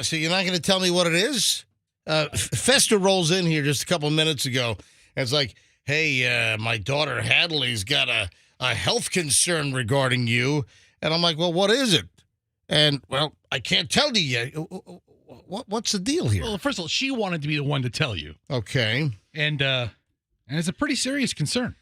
So you're not going to tell me what it is? Fester rolls in here just a couple of minutes ago, and it's like, hey, my daughter Hadley's got a health concern regarding you. And I'm like, well, what is it? And, well, I can't tell you yet. What's the deal here? Well, first of all, she wanted to be the one to tell you. Okay. And it's a pretty serious concern.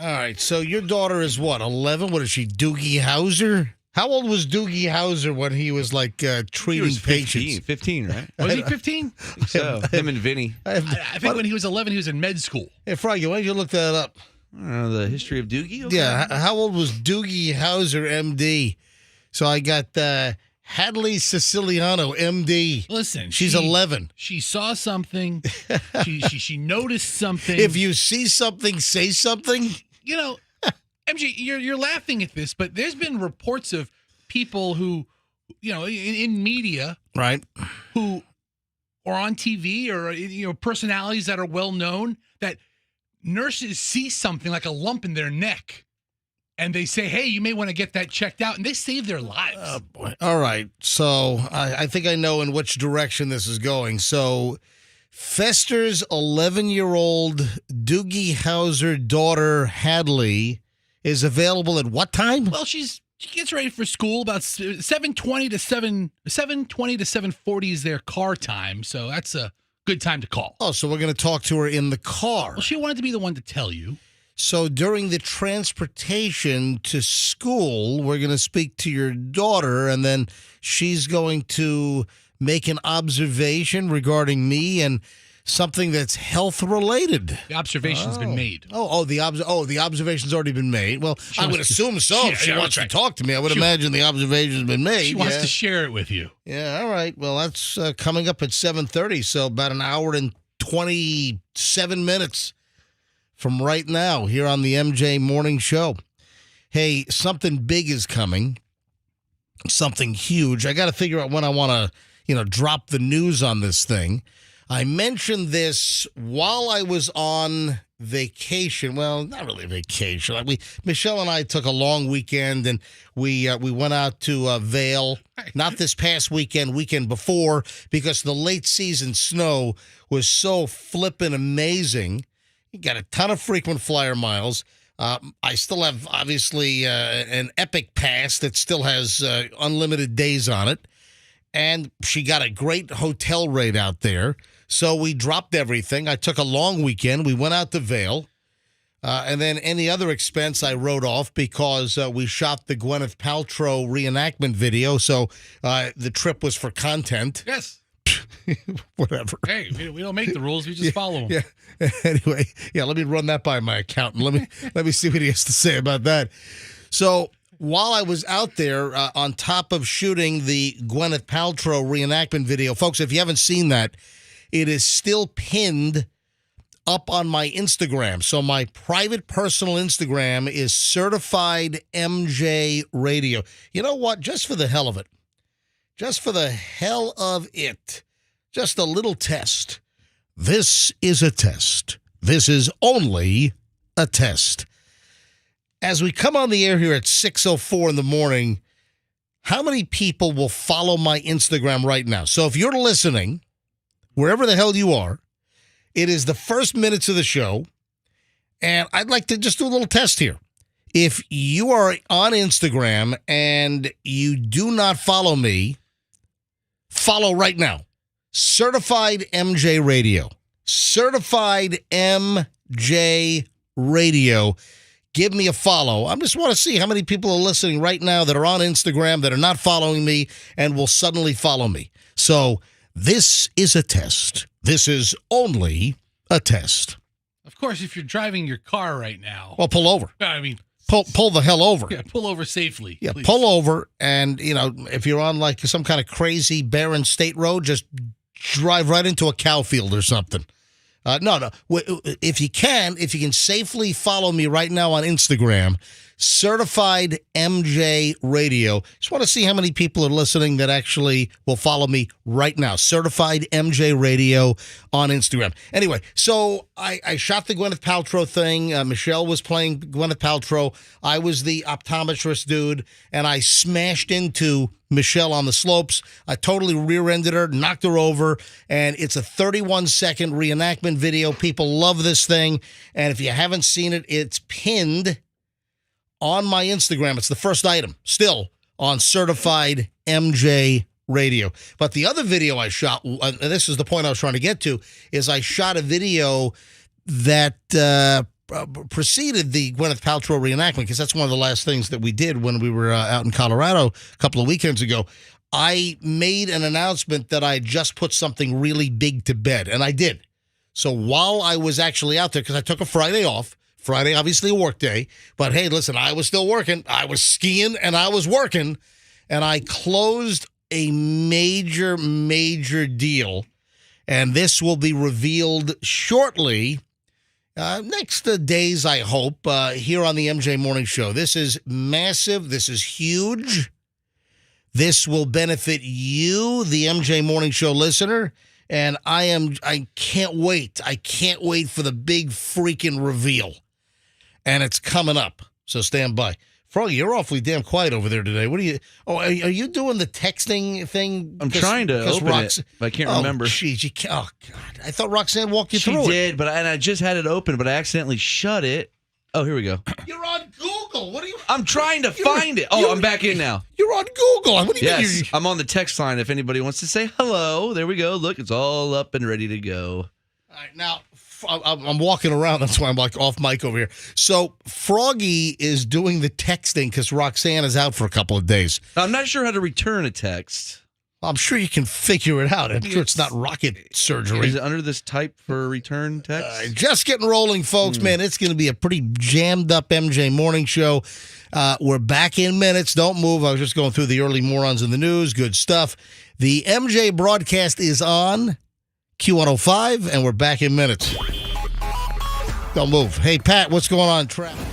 All right, so your daughter is what, 11? What is she, Doogie Howser? How old was Doogie Howser when he was, like, treating he was 15, patients? 15, right? Was he 15? So, him and Vinny. I think when he was 11, he was in med school. Hey, Froggy, why don't you look that up? I don't know, the history of Doogie? Okay. Yeah, how old was Doogie Howser, M.D.? So I got Hadley Siciliano, M.D. Listen. She's 11. She saw something. she noticed something. If you see something, say something. You know, MJ, you're laughing at this, but there's been reports of people who, you know, in media, right, who are on TV or personalities that are well known, that nurses see something like a lump in their neck, and they say, "Hey, you may want to get that checked out," and they save their lives. Oh boy! All right, so I think I know in which direction this is going. So, Fester's 11-year-old Doogie Howser daughter Hadley is available at what time? Well, she gets ready for school about 7:20 to 7:40 is their car time, so that's a good time to call. Oh, so we're going to talk to her in the car. Well, she wanted to be the one to tell you. So during the transportation to school, we're going to speak to your daughter, and then she's going to make an observation regarding me and something that's health related. The observation's been made. The observation's already been made. Well, I would assume so. If she wants to talk to me, I would imagine the observation's been made. She wants to share it with you. Yeah, all right. Well, that's coming up at 7:30, so about an hour and 27 minutes from right now here on the MJ Morning Show. Hey, something big is coming. Something huge. I got to figure out when I want to, drop the news on this thing. I mentioned this while I was on vacation. Well, not really vacation. Michelle and I took a long weekend, and we went out to Vail. Not this past weekend before, because the late season snow was so flippin' amazing. You got a ton of frequent flyer miles. I still have, obviously, an Epic Pass that still has unlimited days on it. And she got a great hotel rate out there. So we dropped everything. I took a long weekend. We went out to Vail. And then any other expense I wrote off because we shot the Gwyneth Paltrow reenactment video. So the trip was for content. Yes. Whatever. Hey, we don't make the rules. We just follow them. Yeah. Anyway, let me run that by my accountant. Let me see what he has to say about that. So while I was out there on top of shooting the Gwyneth Paltrow reenactment video, folks, if you haven't seen that, it is still pinned up on my Instagram. So my private personal Instagram is Certified MJ Radio. You know what? Just for the hell of it. Just a little test. This is a test. This is only a test. As we come on the air here at 6:04 in the morning, how many people will follow my Instagram right now? So if you're listening, wherever the hell you are, it is the first minutes of the show, and I'd like to just do a little test here. If you are on Instagram and you do not follow me, follow right now. Certified MJ Radio. Certified MJ Radio. Give me a follow. I just want to see how many people are listening right now that are on Instagram that are not following me and will suddenly follow me. So this is a test. This is only a test. Of course, if you're driving your car right now. Well, pull over. I mean, pull the hell over. Yeah, pull over safely. Yeah, please. Pull over, and, if you're on like some kind of crazy barren state road, just drive right into a cow field or something. No. If you can safely follow me right now on Instagram, Certified MJ Radio. Just want to see how many people are listening that actually will follow me right now. Certified MJ Radio on Instagram. Anyway, so I shot the Gwyneth Paltrow thing. Michelle was playing Gwyneth Paltrow. I was the optometrist dude, and I smashed into Michelle on the slopes. I totally rear-ended her, knocked her over, and it's a 31-second reenactment video. People love this thing, and if you haven't seen it, it's pinned on my Instagram. It's the first item, still, on Certified MJ Radio. But the other video I shot, and this is the point I was trying to get to, is I shot a video that preceded the Gwyneth Paltrow reenactment, because that's one of the last things that we did when we were out in Colorado a couple of weekends ago. I made an announcement that I just put something really big to bed, and I did. So while I was actually out there, because I took a Friday off, Friday, obviously a work day, but hey, listen, I was still working. I was skiing and I was working, and I closed a major, major deal, and this will be revealed shortly, next days, I hope, here on the MJ Morning Show. This is massive. This is huge. This will benefit you, the MJ Morning Show listener, and I can't wait. I can't wait for the big freaking reveal. And it's coming up, so stand by. Froggy, you're awfully damn quiet over there today. What are you? Oh, are you doing the texting thing? I'm trying to open it, but I can't remember. Jeez, oh God! I thought Roxanne walked you She through it. did, but I just had it open, but I accidentally shut it. Oh, here we go. You're on Google. What are you? I'm trying to find it. Oh, I'm back in now. You're on Google. What do you mean? Yes, I'm on the text line. If anybody wants to say hello, there we go. Look, it's all up and ready to go. All right, now I'm walking around. That's why I'm like off mic over here. So Froggy is doing the texting because Roxanne is out for a couple of days. I'm not sure how to return a text. I'm sure you can figure it out. I'm sure it's not rocket surgery. Is it under this type for return text? Just getting rolling, folks. Man, it's going to be a pretty jammed up MJ Morning Show. We're back in minutes. Don't move. I was just going through the early morons in the news. Good stuff. The MJ broadcast is on Q105, and we're back in minutes. Don't move. Hey, Pat, what's going on in traffic?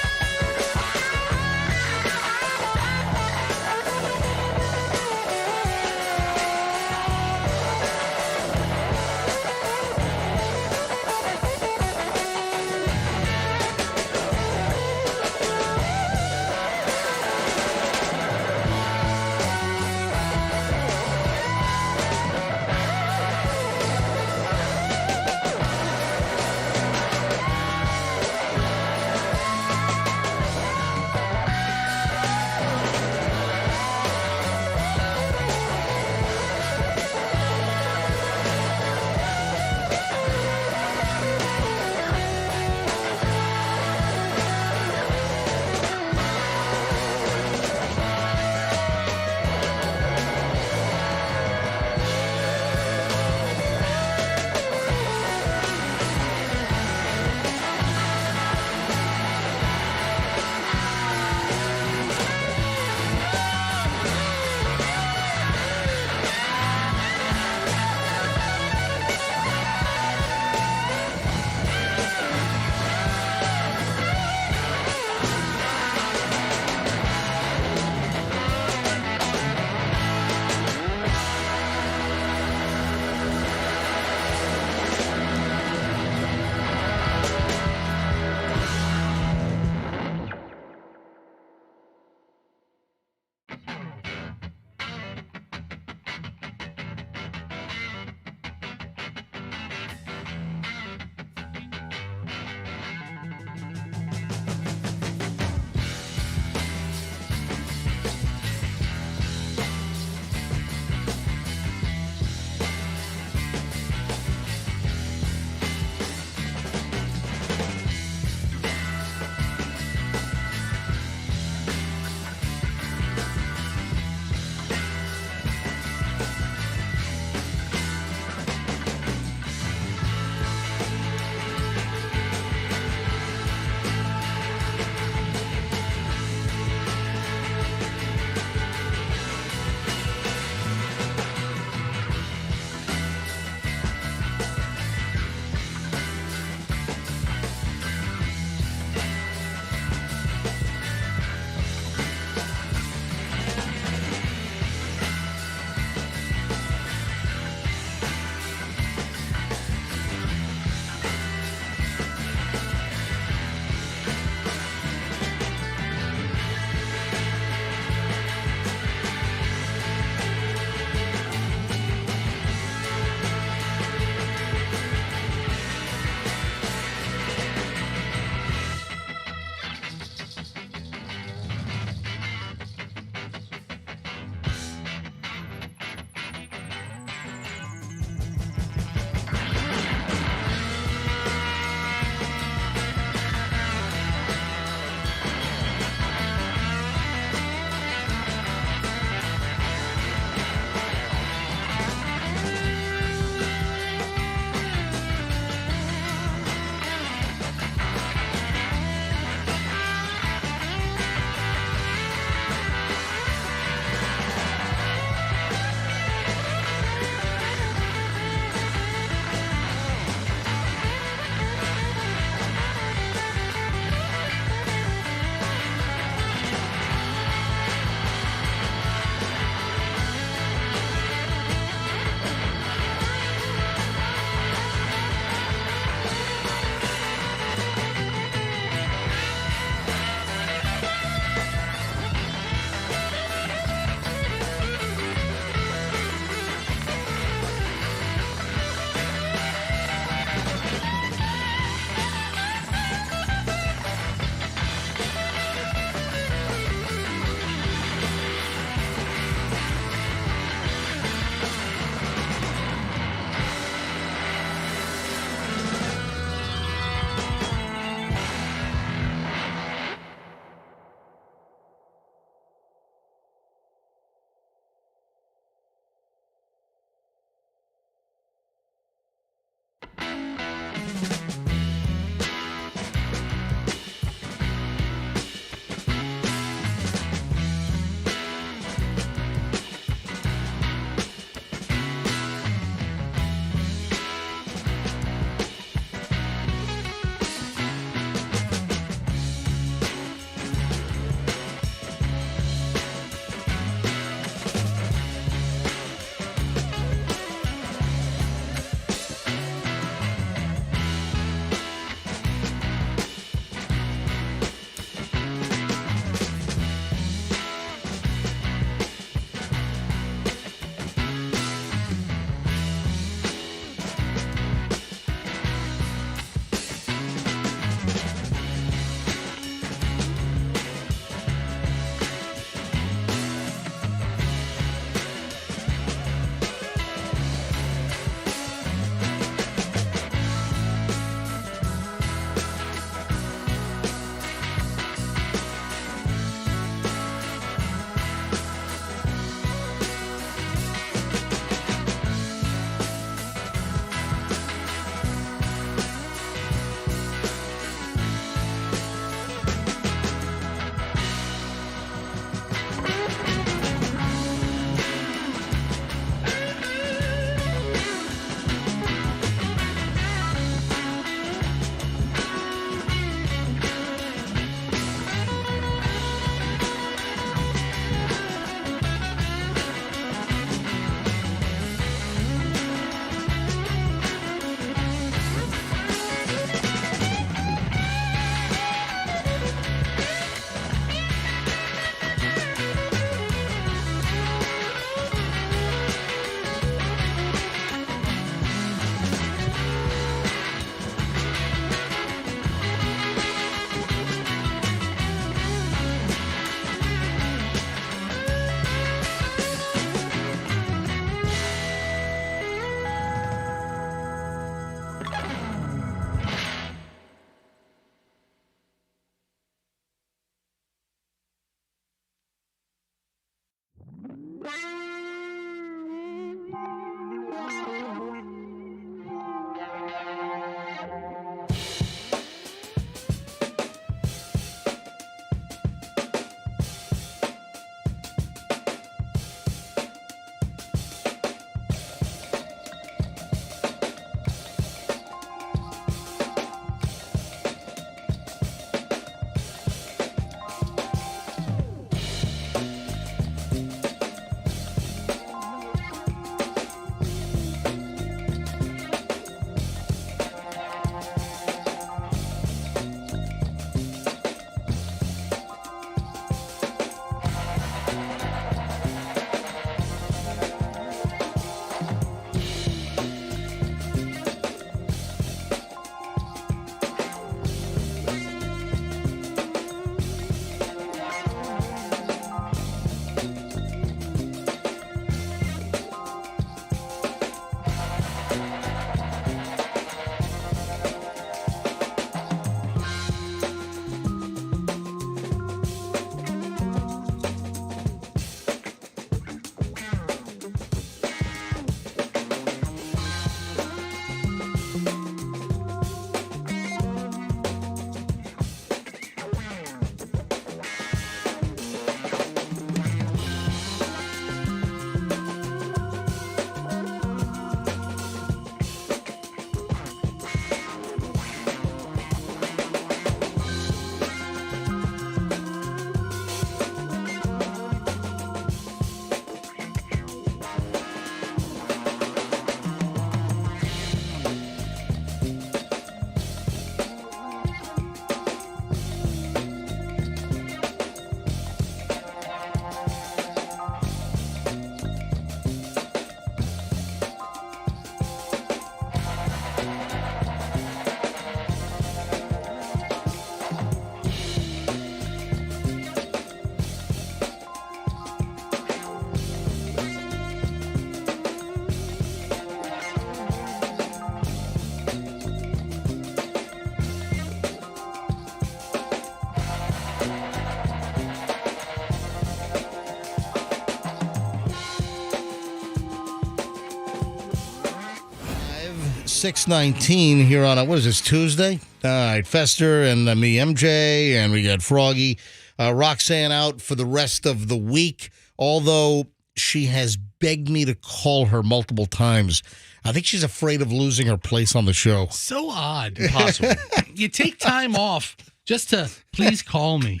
6:19 here on, what is this, Tuesday? All right, Fester and me, MJ, and we got Froggy. Roxanne out for the rest of the week, although she has begged me to call her multiple times. I think she's afraid of losing her place on the show. So odd. Impossible. You take time off just to please call me.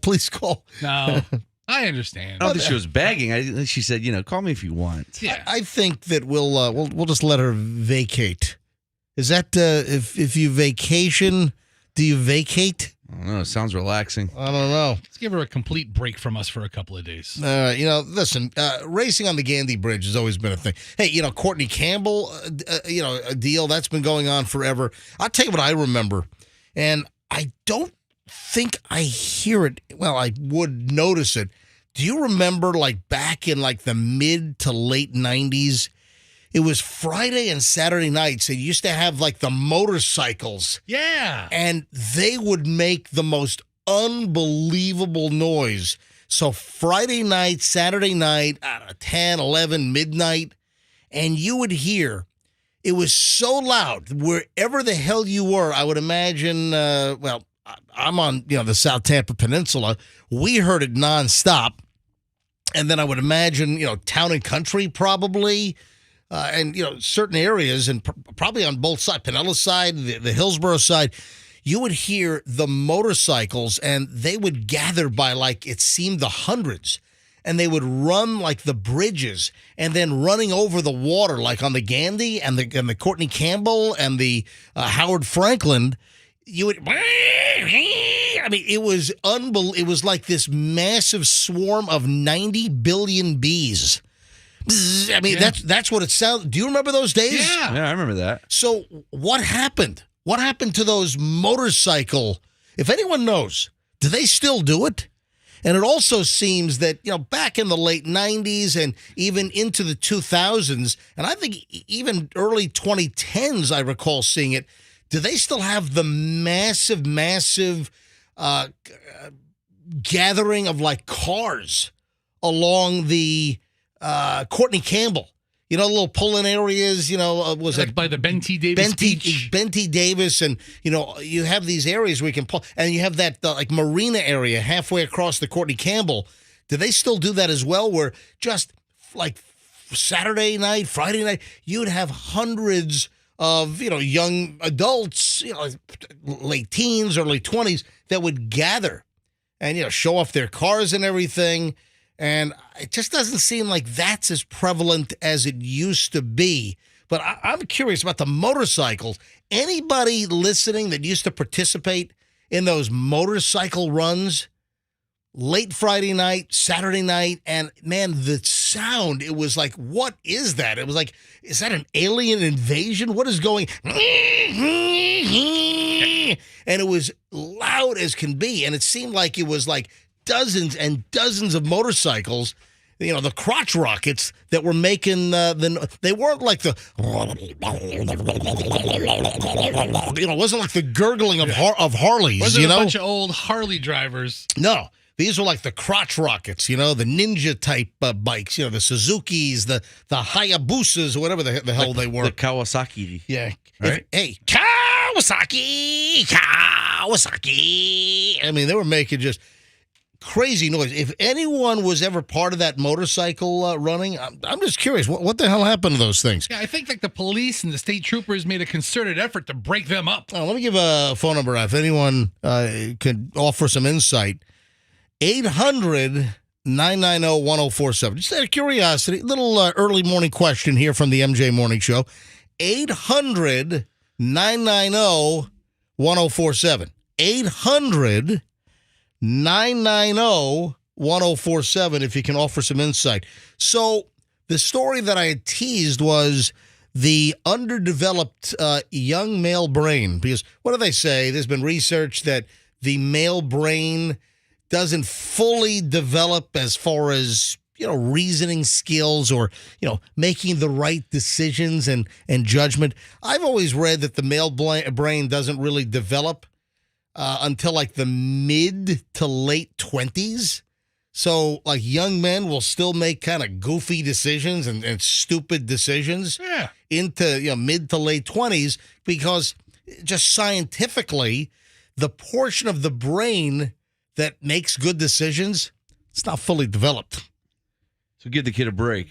Please call. No, I understand. I don't think she was begging. I think she said, call me if you want. Yeah. I think that we'll just let her vacate. Is that if you vacation, do you vacate? I don't know. It sounds relaxing. I don't know. Let's give her a complete break from us for a couple of days. Listen, racing on the Gandy Bridge has always been a thing. Hey, Courtney Campbell, a deal that's been going on forever. I'll tell you what I remember, and I don't think I hear it. Well, I would notice it. Do you remember, back in the mid to late 90s? It was Friday and Saturday nights. They used to have the motorcycles. Yeah. And they would make the most unbelievable noise. So Friday night, Saturday night, 10, 11, midnight, and you would hear, it was so loud, wherever the hell you were, I would imagine, I'm on, the South Tampa Peninsula. We heard it nonstop. And then I would imagine, Town and Country probably. And, certain areas, and probably on both sides, Pinellas side, the Hillsborough side, you would hear the motorcycles, and they would gather by, it seemed the hundreds. And they would run, the bridges, and then running over the water, on the Gandy and the Courtney Campbell and the Howard Franklin. You would, it was unbelievable. It was like this massive swarm of 90 billion bees. That's what it sounded. Do you remember those days? Yeah. Yeah, I remember that. So what happened? What happened to those motorcycle? If anyone knows, do they still do it? And it also seems that, back in the late 90s and even into the 2000s, and I think even early 2010s, I recall seeing it. Do they still have the massive gathering of cars along the Courtney Campbell, little pull-in areas, was it by the Ben T. Davis Beach? Ben T. Davis, and, you have these areas where you can pull, and you have that, marina area halfway across the Courtney Campbell. Do they still do that as well, where just, Saturday night, Friday night, you'd have hundreds of, young adults, late teens, early 20s, that would gather and, show off their cars and everything. And it just doesn't seem like that's as prevalent as it used to be. But I'm curious about the motorcycles. Anybody listening that used to participate in those motorcycle runs late Friday night, Saturday night, and man, the sound, it was what is that? It was is that an alien invasion? What is going? And it was loud as can be. And it seemed like it was dozens and dozens of motorcycles, the crotch rockets that were making they weren't it wasn't like the gurgling of Harleys, Wasn't a bunch of old Harley drivers. No, these were the crotch rockets, the ninja type bikes, the Suzukis, the Hayabusas, or whatever the hell they were. The Kawasaki. Yeah. Right? Hey, Kawasaki. They were making just crazy noise. If anyone was ever part of that motorcycle running, I'm just curious, what the hell happened to those things? Yeah, I think the police and the state troopers made a concerted effort to break them up. Let me give a phone number if anyone could offer some insight. 800-990-1047. Just out of curiosity, little early morning question here from the MJ Morning Show. 800-990-1047. 800-990-1047 if you can offer some insight. So the story that I had teased was the underdeveloped young male brain. Because what do they say? There's been research that the male brain doesn't fully develop as far as, reasoning skills or, making the right decisions and judgment. I've always read that the male brain doesn't really develop until the mid to late 20s. So young men will still make kind of goofy decisions and stupid decisions. Yeah. into mid to late 20s because just scientifically, the portion of the brain that makes good decisions, it's not fully developed. So give the kid a break.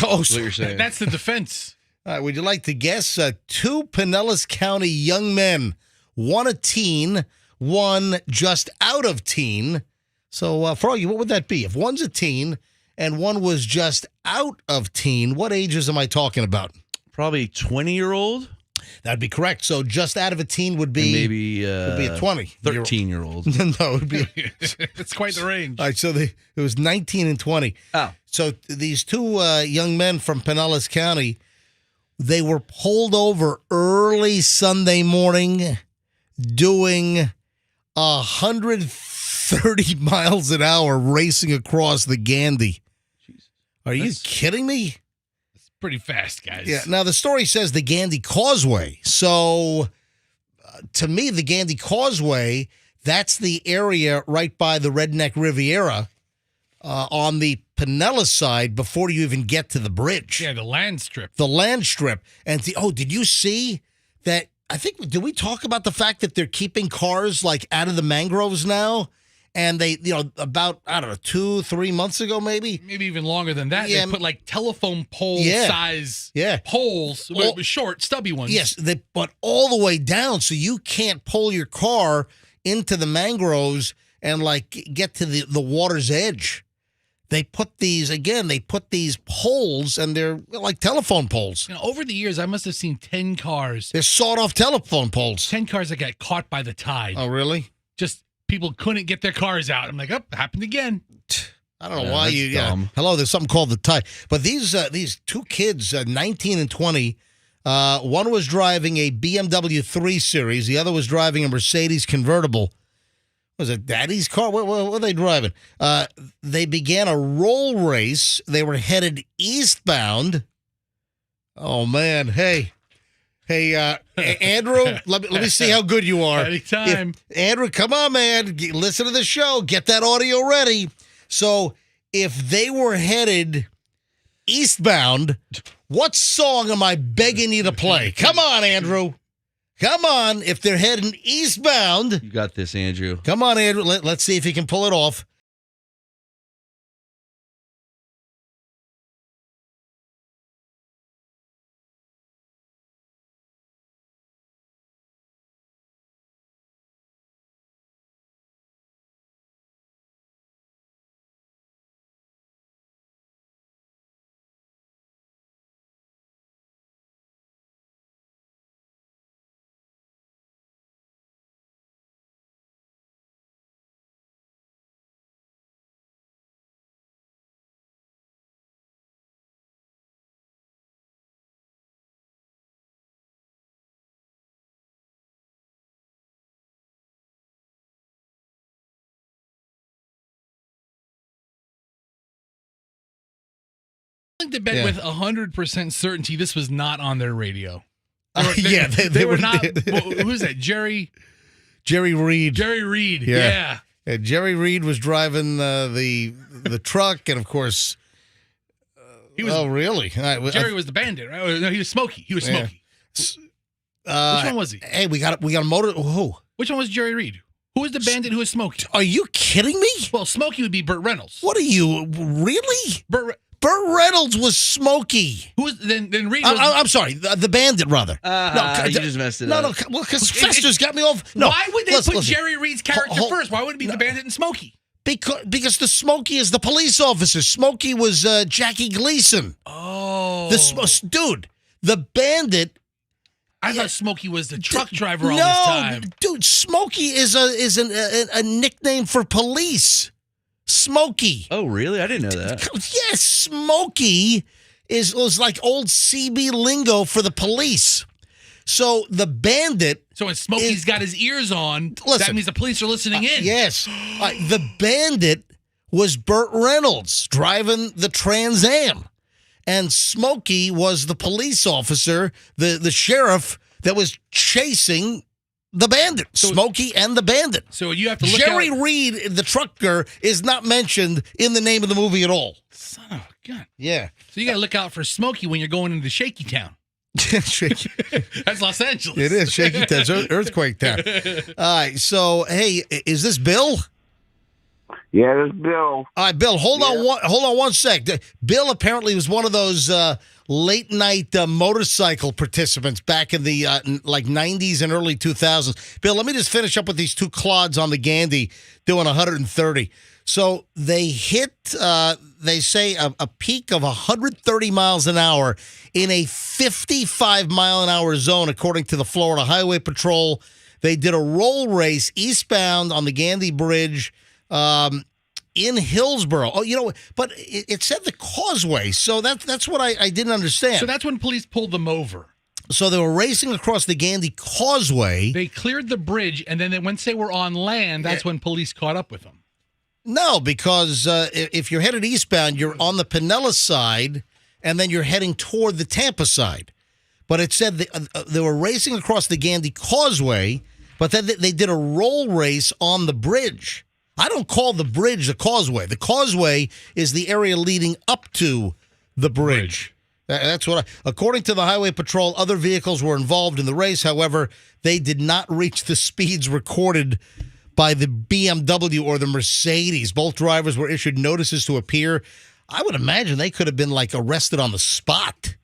Oh, That's what you're saying. That's the defense. All right, would you like to guess? Two Pinellas County young men, one a teen, one just out of teen. So, Froggy, what would that be? If one's a teen and one was just out of teen, what ages am I talking about? Probably 20-year-old. That'd be correct. So just out of a teen would be And maybe would be a 20. 13-year-old. No, it would be. It's quite the range. All right, so it was 19 and 20. Oh. So these two young men from Pinellas County, they were pulled over early Sunday morning doing 130 miles an hour racing across the Gandy. Are you kidding me? Pretty fast, guys. Yeah. Now, the story says the Gandy Causeway. So, to me, the Gandy Causeway, that's the area right by the Redneck Riviera on the Pinellas side before you even get to the bridge. Yeah, the land strip. The land strip. And, did you see that? I think, did we talk about the fact that they're keeping cars, like, out of the mangroves now? And they, about, 2-3 months ago, maybe even longer than that. Yeah. They put like telephone pole size poles, short, stubby ones. Yes, but all the way down, so you can't pull your car into the mangroves and like get to the water's edge. They put these poles, and they're like telephone poles. Over the years, I must have seen 10 cars. They're sawed-off telephone poles. 10 cars that got caught by the tide. Oh, really? Just people couldn't get their cars out. I'm like, happened again. I don't know why you. dumb. Hello, there's something called the tide. But these two kids, 19 and 20, one was driving a BMW 3 Series. The other was driving a Mercedes convertible. Was it Daddy's car? What were they driving? They began a roll race. They were headed eastbound. Oh, man. Hey, Andrew, let me see how good you are. Anytime. Andrew, come on, man. Listen to the show. Get that audio ready. So if they were headed eastbound, what song am I begging you to play? Come on, Andrew. Come on. If they're heading eastbound. You got this, Andrew. Come on, Andrew. Let's see if he can pull it off. To bet with 100% certainty this was not on their radio. They were not. Who's that? Jerry Reed. Jerry Reed. Yeah. Jerry Reed was driving the truck, and of course, he was. Oh, really? Jerry was the bandit, right? No, he was Smokey. Which one was he? Hey, we got a motor. Who? Which one was Jerry Reed? Who was the bandit? Who was Smokey? Are you kidding me? Well, Smokey would be Burt Reynolds. What are you really? Burt Reynolds was Smokey. Who was then Reed? Was, I'm sorry, the bandit, rather. No, you just messed it up. No, well, because Fester's got me off. No, why would they put Jerry Reed's character first? Why wouldn't it be the bandit and Smokey? Because the Smokey is the police officer. Smokey was Jackie Gleason. Oh, dude, the bandit. I thought Smokey was the truck driver all this time. Dude, Smokey is a nickname for police. Smokey. Oh, really? I didn't know that. Yes, Smokey was like old CB lingo for the police. So the bandit. So when Smokey's got his ears on, that means the police are listening in. Yes. The bandit was Burt Reynolds driving the Trans Am. And Smokey was the police officer, the sheriff that was chasing the bandit, Smokey and the bandit. So you have to look Jerry Reed, the trucker, is not mentioned in the name of the movie at all. Son of a gun. Yeah. So you got to look out for Smokey when you're going into Shaky Town. That's Los Angeles. It is shaky town, earthquake town. All right, so hey, is this Bill? Yeah, this Bill. All right, Bill, hold on one sec. Bill apparently was one of those late night motorcycle participants back in the like 90s and early 2000s. Bill, let me just finish up with these two clods on the Gandy doing 130. So they hit, they say, a peak of 130 miles an hour in a 55-mile-an-hour zone, according to the Florida Highway Patrol. They did a roll race eastbound on the Gandy Bridge in Hillsborough. Oh, but it said the Causeway, so that's what I didn't understand. So that's when police pulled them over. So they were racing across the Gandy Causeway. They cleared the bridge, and then once they were on land, that's when police caught up with them. No, because if you're headed eastbound, you're on the Pinellas side, and then you're heading toward the Tampa side. But it said they were racing across the Gandy Causeway, but then they did a roll race on the bridge. I don't call the bridge the Causeway. The Causeway is the area leading up to the bridge. That's what according to the Highway Patrol, other vehicles were involved in the race. However, they did not reach the speeds recorded by the BMW or the Mercedes. Both drivers were issued notices to appear. I would imagine they could have been like arrested on the spot.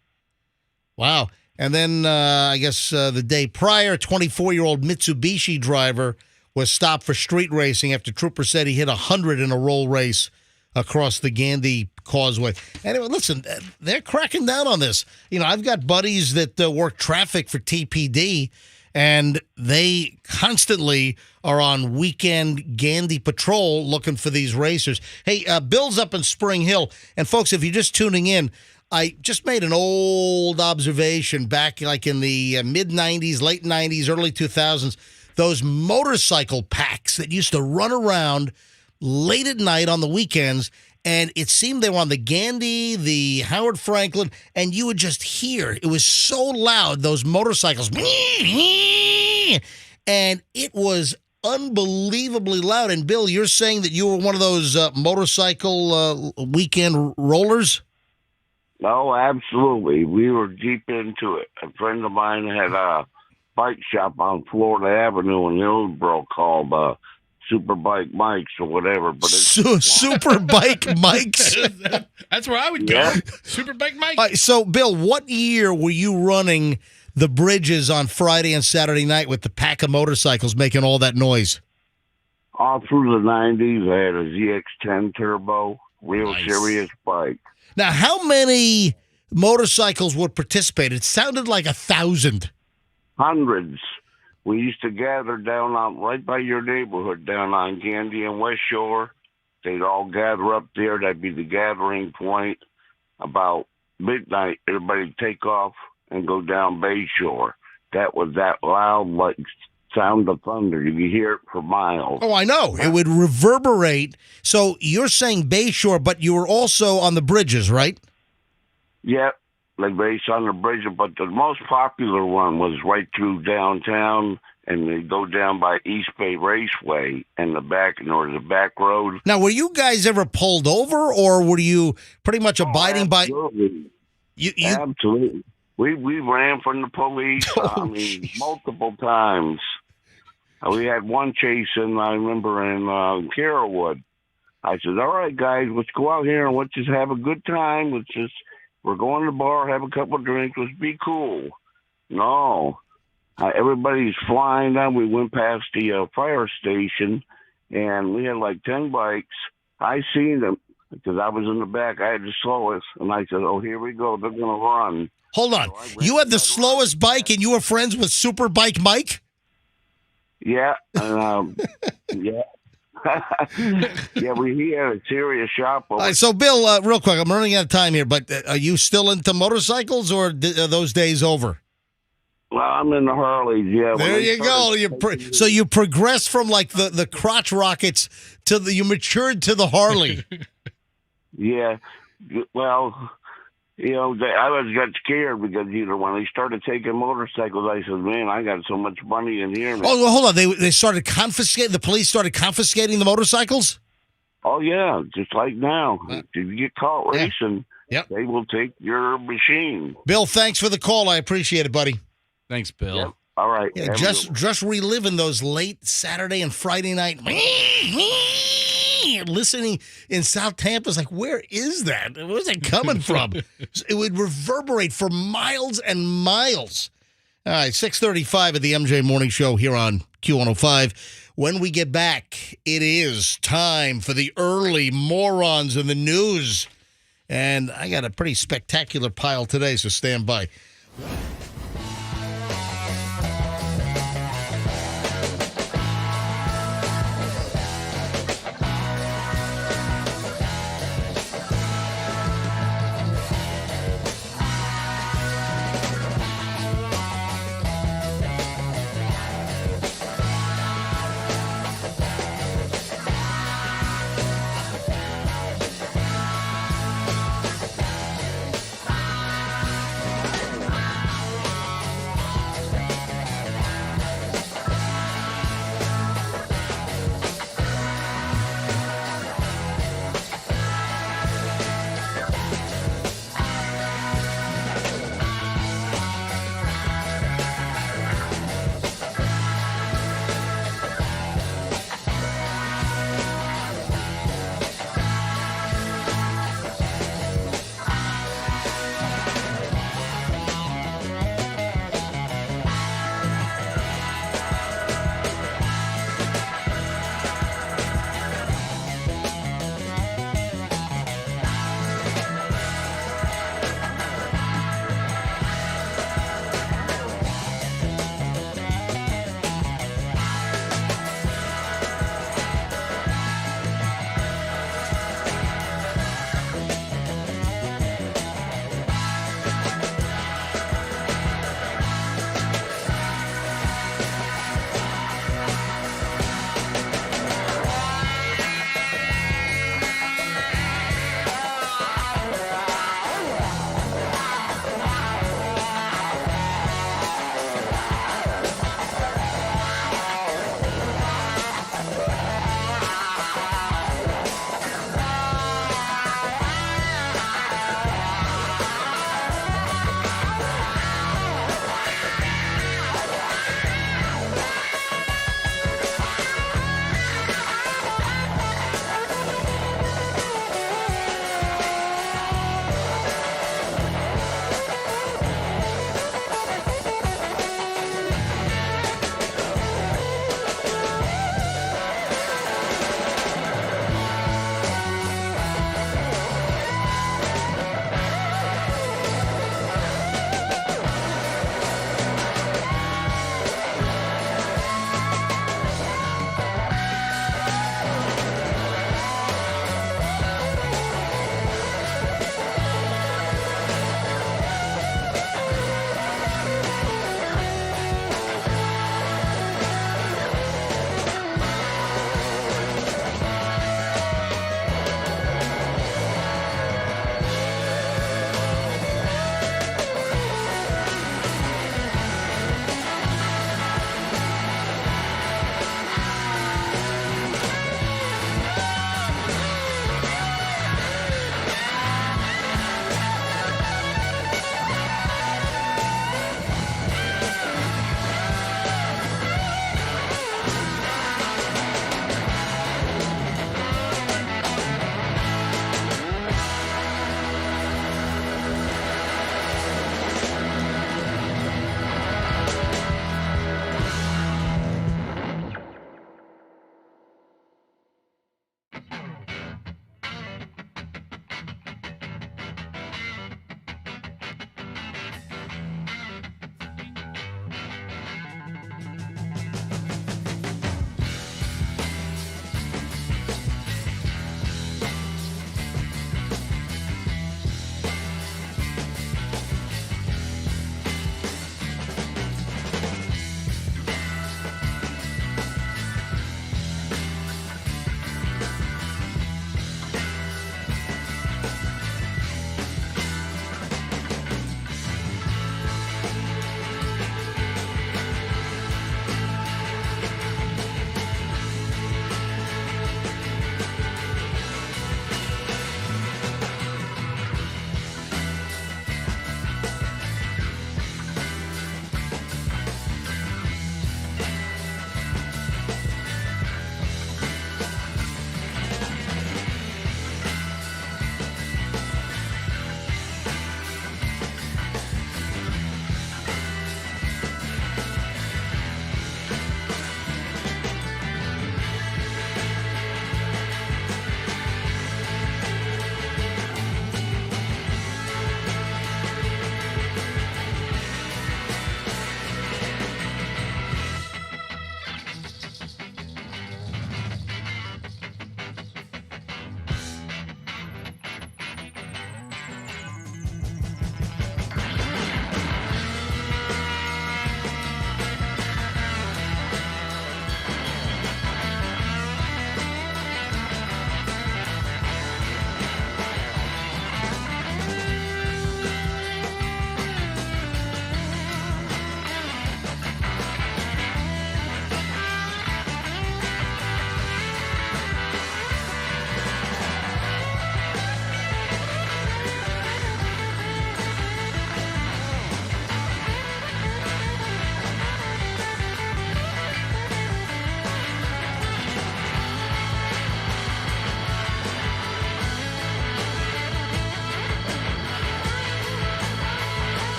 Wow. And then I guess the day prior, 24-year-old Mitsubishi driver was stopped for street racing after troopers said he hit 100 in a roll race across the Gandy Causeway. Anyway, listen, they're cracking down on this. I've got buddies that work traffic for TPD, and they constantly are on weekend Gandy patrol looking for these racers. Hey, Bill's up in Spring Hill. And, folks, if you're just tuning in, I just made an old observation back like in the mid-'90s, late 90s, early 2000s. Those motorcycle packs that used to run around late at night on the weekends, and it seemed they were on the Gandy, the Howard Franklin, and you would just hear, it was so loud, those motorcycles, and it was unbelievably loud. And Bill, you're saying that you were one of those motorcycle weekend rollers? No, absolutely. We were deep into it. A friend of mine had a bike shop on Florida Avenue in Hillsborough called Super Bike Mike's or whatever. But it's Super Bike Mike's? That's where I would go. Super Bike Mike. So, Bill, what year were you running the bridges on Friday and Saturday night with the pack of motorcycles making all that noise? All through the 90s, I had a ZX-10 Turbo, real serious bike. Now, how many motorcycles would participate? It sounded like 1,000. Hundreds. We used to gather down on right by your neighborhood, down on Gandy and West Shore. They'd all gather up there. That'd be the gathering point. About midnight, everybody'd take off and go down Bay Shore. That was that loud, like sound of thunder. You could hear it for miles. Oh, I know. It would reverberate. So you're saying Bay Shore, but you were also on the bridges, right? Yeah. Like based on the bridge, but the most popular one was right through downtown, and they go down by East Bay Raceway and the back road. Now, were you guys ever pulled over, or were you pretty much abiding by? Absolutely. We ran from the police. Multiple times. We had one chase, and I remember in Carrollwood. I said, "All right, guys, let's go out here and let's just have a good time. We're going to the bar, have a couple of drinks. Let's be cool." No. Everybody's flying down. We went past the fire station, and we had like 10 bikes. I seen them because I was in the back. I had the slowest, and I said, "Oh, here we go. They're going to run." Hold on. So you had the slowest bike, and you were friends with Super Bike Mike? Yeah. Yeah. Yeah, he had a serious shop. All right, so, Bill, real quick, I'm running out of time here, but are you still into motorcycles, or are those days over? Well, I'm in the Harleys, yeah. There you go. So you progressed from, like, the crotch rockets to you matured to the Harley. Yeah. Well, I got scared because, when they started taking motorcycles, I said, man, I got so much money in here. Oh, well, hold on. They started confiscating, the police started confiscating the motorcycles? Oh, yeah, just like now. If you get caught racing, Yep. they will take your machine. Bill, thanks for the call. I appreciate it, buddy. Thanks, Bill. Yep. All right. Yeah, Have a just good one. just reliving those late Saturday and Friday night listening in South Tampa. Is like, where is that? Where's that coming from? It would reverberate for miles and miles. All right, 6:35 at the MJ Morning Show here on Q105. When we get back, it is time for the early morons in the news. And I got a pretty spectacular pile today, so stand by.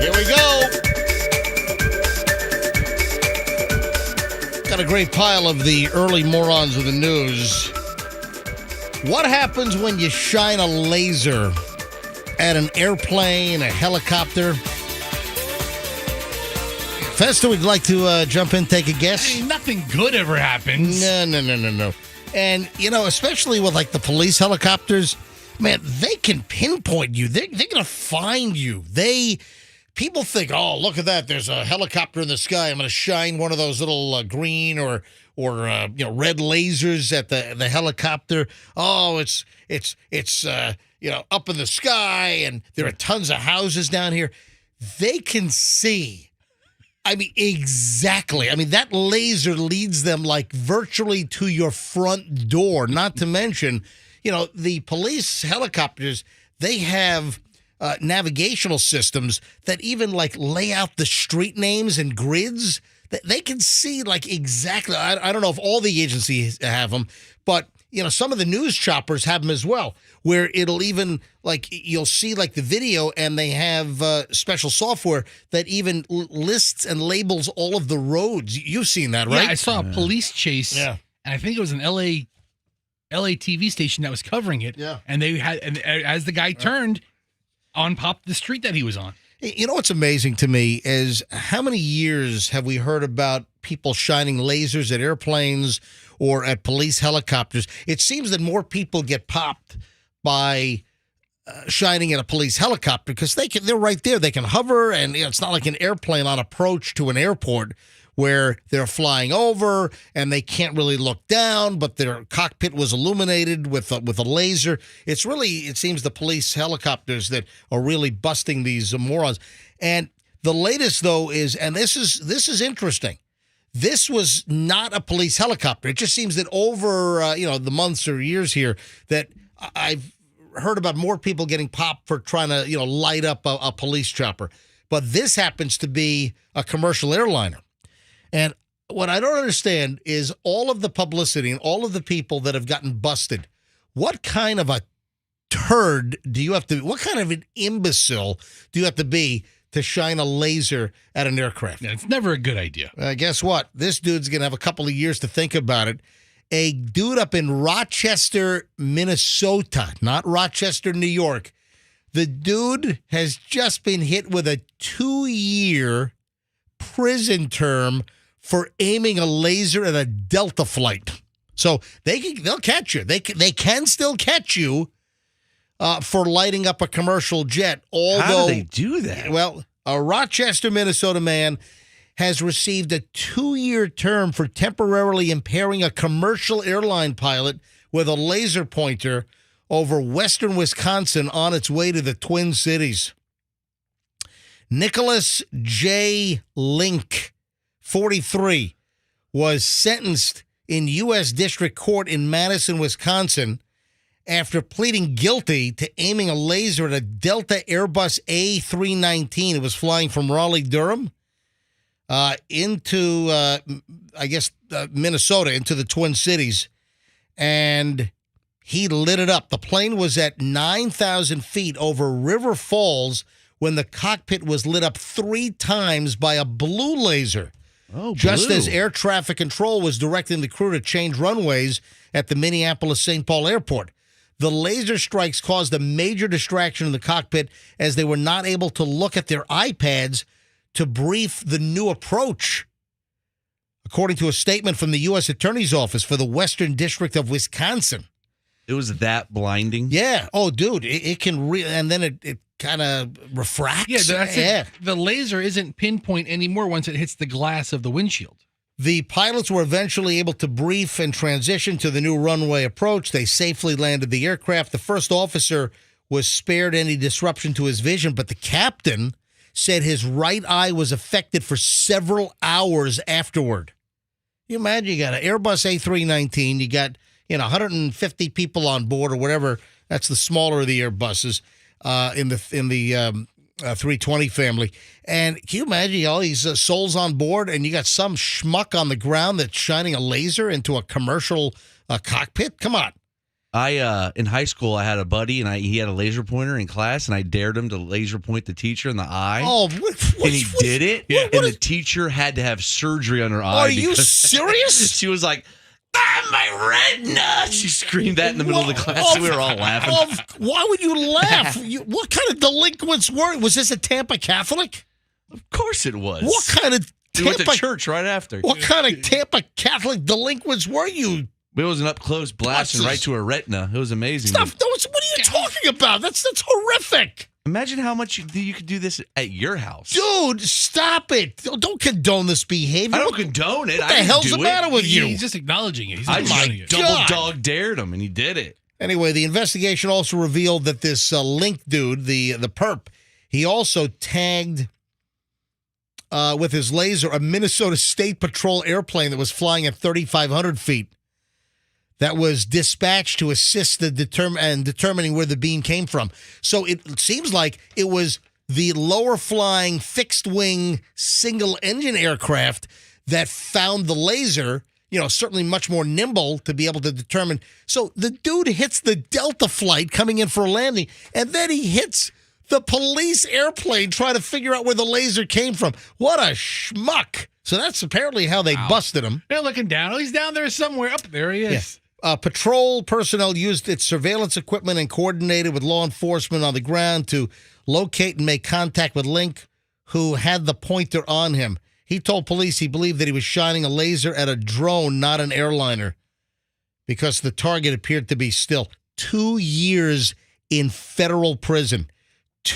Here we go. Got a great pile of the early morons of the news. What happens when you shine a laser at an airplane, a helicopter? Festa, would you like to jump in, take a guess? I mean, nothing good ever happens. No. And, especially with, like, the police helicopters, man, they can pinpoint you. They're going to find you. People think, oh, look at that. There's a helicopter in the sky. I'm going to shine one of those little green or red lasers at the helicopter. Oh, it's up in the sky, and there are tons of houses down here. They can see. I mean, exactly. I mean, that laser leads them like virtually to your front door. Not to mention, the police helicopters, they have navigational systems that even like lay out the street names and grids. They can see like exactly. I don't know if all the agencies have them, but some of the news choppers have them as well, where it'll even like you'll see like the video, and they have special software that even lists and labels all of the roads. You've seen that, right? Yeah, I saw a police chase. Yeah, and I think it was an LA TV station that was covering it. Yeah, and they had, and as the guy turned, on popped the street that he was on. What's amazing to me is how many years have we heard about people shining lasers at airplanes or at police helicopters? It seems that more people get popped by shining at a police helicopter because they're right there. They can hover, and it's not like an airplane on approach to an airport where they're flying over and they can't really look down, but their cockpit was illuminated with a laser. It's really, it seems, the police helicopters that are really busting these morons. And the latest, though, is, and this is interesting, this was not a police helicopter. It just seems that over the months or years here that I've heard about more people getting popped for trying to light up a police chopper. But this happens to be a commercial airliner. And what I don't understand is all of the publicity and all of the people that have gotten busted. What kind of a turd do you have to, what kind of an imbecile do you have to be to shine a laser at an aircraft? Yeah, it's never a good idea. Guess what? This dude's going to have a couple of years to think about it. A dude up in Rochester, Minnesota, not Rochester, New York. The dude has just been hit with a 2-year prison term for aiming a laser at a Delta flight. So they'll catch you. They can still catch you for lighting up a commercial jet. Although, how do they do that? Well, a Rochester, Minnesota man has received a 2-year term for temporarily impairing a commercial airline pilot with a laser pointer over western Wisconsin on its way to the Twin Cities. Nicholas J. Link, 43, was sentenced in U.S. District Court in Madison, Wisconsin, after pleading guilty to aiming a laser at a Delta Airbus A319. It was flying from Raleigh-Durham into, Minnesota, into the Twin Cities, and he lit it up. The plane was at 9,000 feet over River Falls when the cockpit was lit up 3 times by a blue laser. Oh, just blue. as air traffic control was directing the crew to change runways at the Minneapolis-St. Paul airport. The laser strikes caused a major distraction in the cockpit as they were not able to look at their iPads to brief the new approach. According to a statement from the U.S. Attorney's Office for the Western District of Wisconsin. It was that blinding? Yeah. Oh, dude, it can and then it kind of refracts. Yeah, that's it. The laser isn't pinpoint anymore once it hits the glass of the windshield. The pilots were eventually able to brief and transition to the new runway approach. They safely landed the aircraft. The first officer was spared any disruption to his vision, but the captain said his right eye was affected for several hours afterward. You imagine you got an Airbus A319, you got 150 people on board or whatever. That's the smaller of the Airbuses in the 320 family. And can you imagine all these souls on board, and you got some schmuck on the ground that's shining a laser into a commercial cockpit? Come on. In high school, I had a buddy, and he had a laser pointer in class, and I dared him to laser point the teacher in the eye. Oh, and he did it, and the teacher had to have surgery on her eye. Are you serious? She was like, my retina! She screamed that in the middle of the class, and we were all laughing. Why would you laugh? What kind of delinquents were? Was this a Tampa Catholic? Of course it was. What kind of We went to church right after. What kind of Tampa Catholic delinquents were you? It was an up close blasting right to her retina. It was amazing. What are you talking about? That's horrific. Imagine how much you could do this at your house. Dude, stop it. Don't condone this behavior. I don't condone it. What the hell's the matter with you? He's just acknowledging it. He's I acknowledging it. double dog dared him, and he did it. Anyway, the investigation also revealed that this Link dude, the perp, he also tagged with his laser a Minnesota State Patrol airplane that was flying at 3,500 feet that was dispatched to assist determining where the beam came from. So it seems like it was the lower flying fixed-wing single-engine aircraft that found the laser, certainly much more nimble to be able to determine. So the dude hits the Delta flight coming in for a landing, and then he hits the police airplane trying to figure out where the laser came from. What a schmuck. So that's apparently how they busted him. They're looking down. Oh, he's down there somewhere. Up there he is. Yeah. Patrol personnel used its surveillance equipment and coordinated with law enforcement on the ground to locate and make contact with Link, who had the pointer on him. He told police he believed that he was shining a laser at a drone, not an airliner, because the target appeared to be still 2 years in federal prison.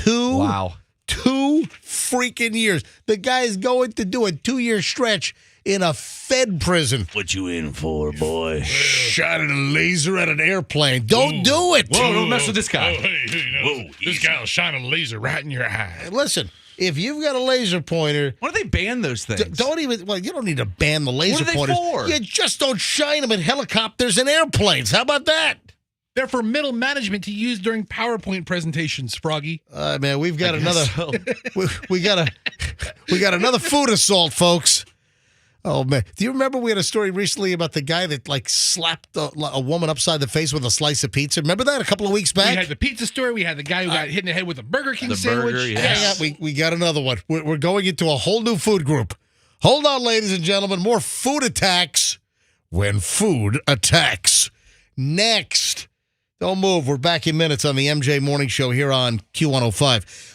Wow. 2 freaking years. The guy's going to do a 2-year stretch in a Fed prison. What you in for, boy? Shot at a laser at an airplane. Don't do it. Whoa, don't mess with this guy. Whoa, this guy will shine a laser right in your eye. Listen, if you've got a laser pointer, Why do they ban those things? you don't need to ban the laser What are they pointers. for? You just don't shine them at helicopters and airplanes. How about that? They're for middle management to use during PowerPoint presentations, Froggy. Man, we've got another. So. we got another food assault, folks. Oh man, do you remember we had a story recently about the guy that slapped a woman upside the face with a slice of pizza? Remember that a couple of weeks back? We had the pizza story. We had the guy who got hit in the head with a Burger King sandwich. Burger, yes. Yeah, we got another one. We're going into a whole new food group. Hold on, ladies and gentlemen. More food attacks when food attacks. Next. Don't move. We're back in minutes on the MJ Morning Show here on Q105.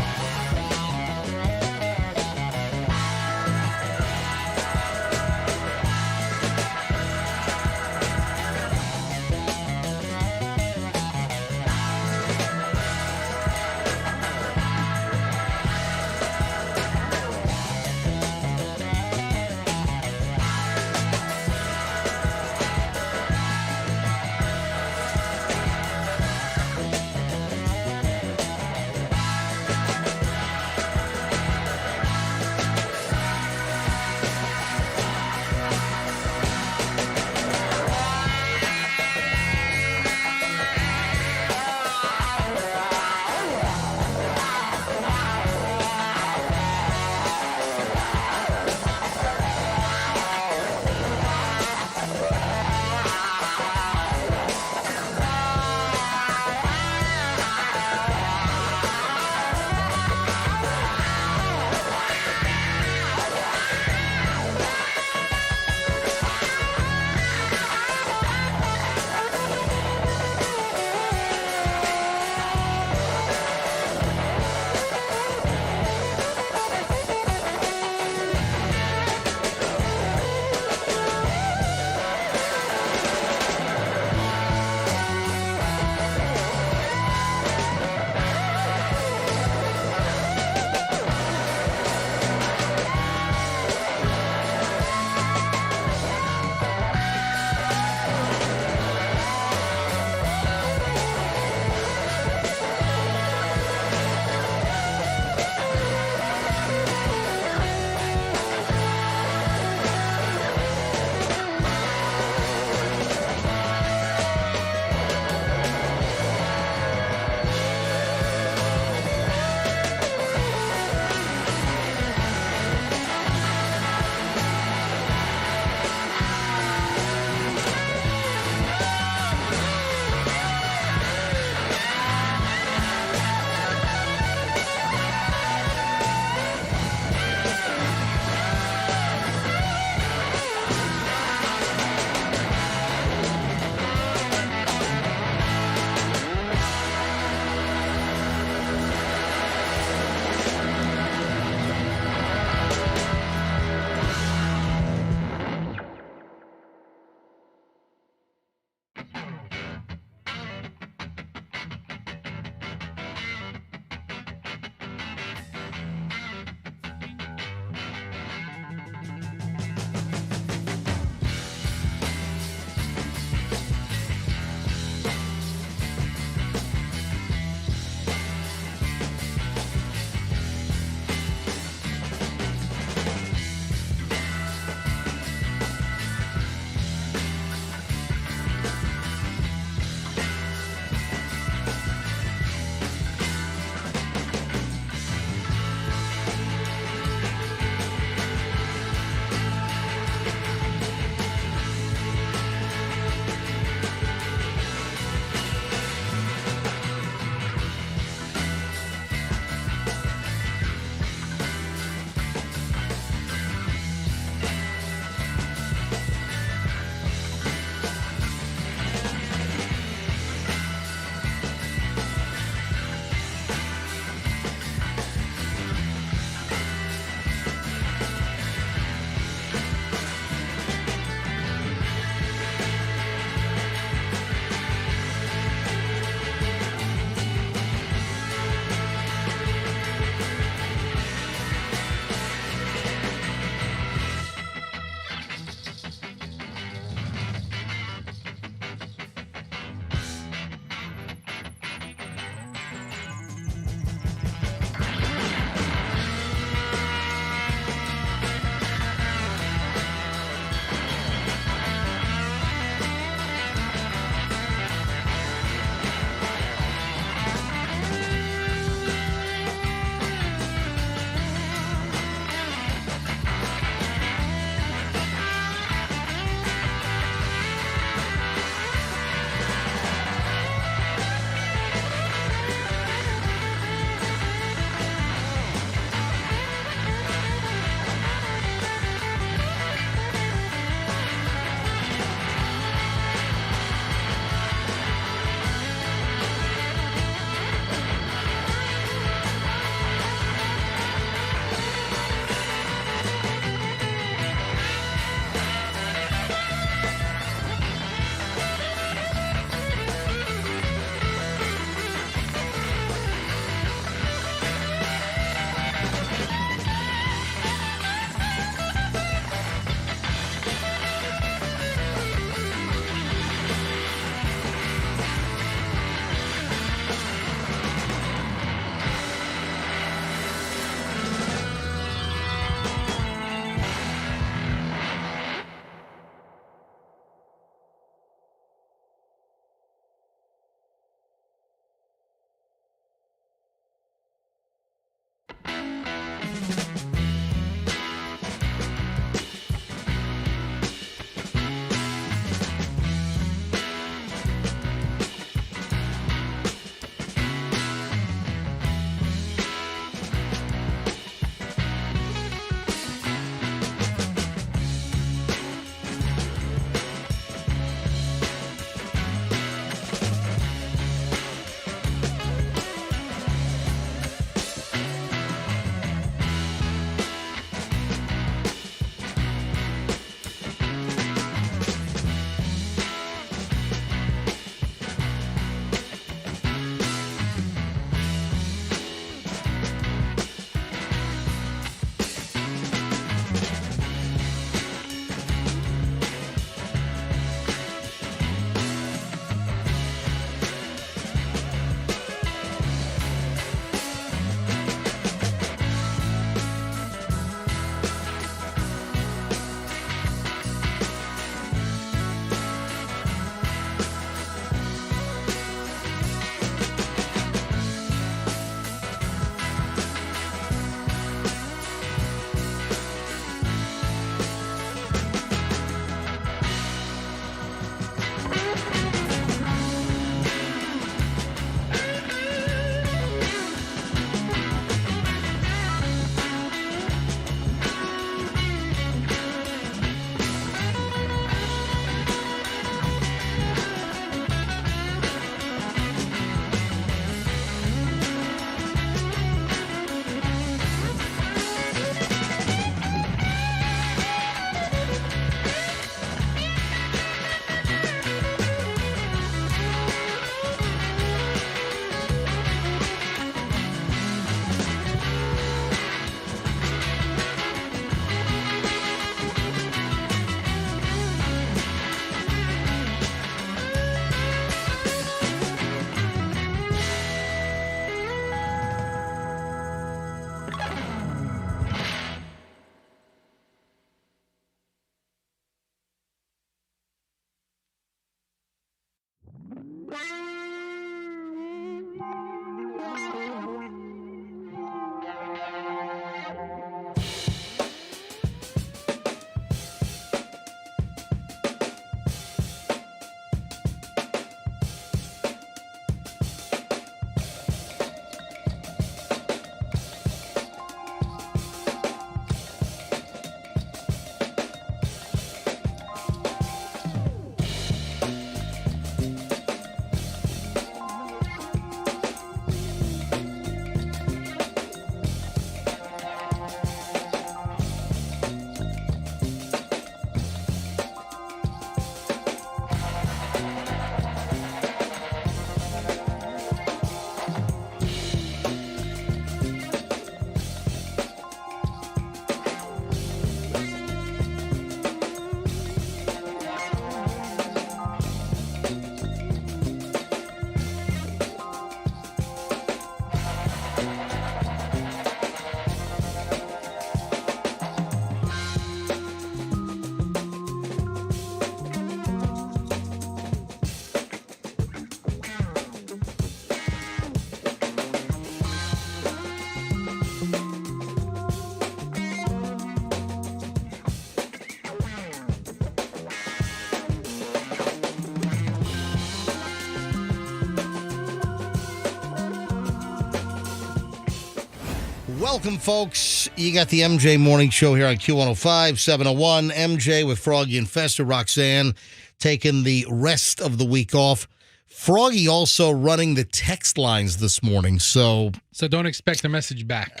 Welcome, folks. You got the MJ Morning Show here on Q105, 701. MJ with Froggy and Fester. Roxanne taking the rest of the week off. Froggy also running the text lines this morning. So don't expect a message back.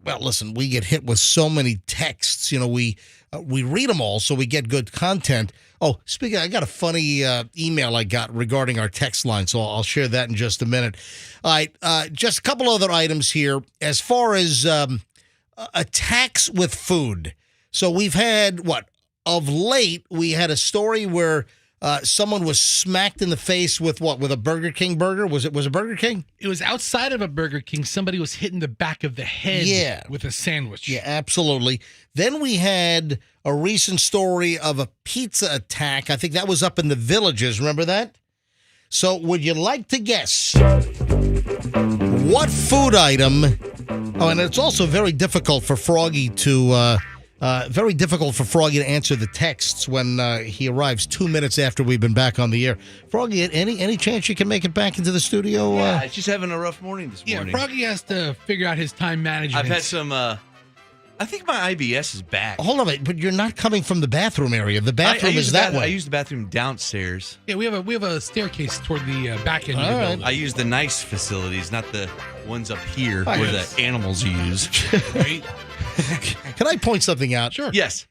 Well, listen, we get hit with so many texts. You know, we read them all, so we get good content. Oh, speaking of, I got a funny email I got regarding our text line, so I'll share that in just a minute. All right, just a couple other items here. As far as attacks with food. So we've had, of late, we had a story where someone was smacked in the face with a Burger King burger? Was it Burger King? It was outside of a Burger King. Somebody was hit in the back of the head with a sandwich. Yeah, absolutely. Then we had a recent story of a pizza attack. I think that was up in the Villages. Remember that? So would you like to guess what food item? Oh, and it's also very difficult for Froggy to answer the texts when he arrives 2 minutes after we've been back on the air. Froggy, any chance you can make it back into the studio? Yeah, just having a rough morning this morning. Yeah, Froggy has to figure out his time management. I've had some, I think my IBS is back. Hold on, but you're not coming from the bathroom area. The bathroom is that way. I use the bathroom downstairs. Yeah, we have a staircase toward the back end of the building. I use the nice facilities, not the ones up here where the animals use. Right? Can I point something out? Sure. Yes.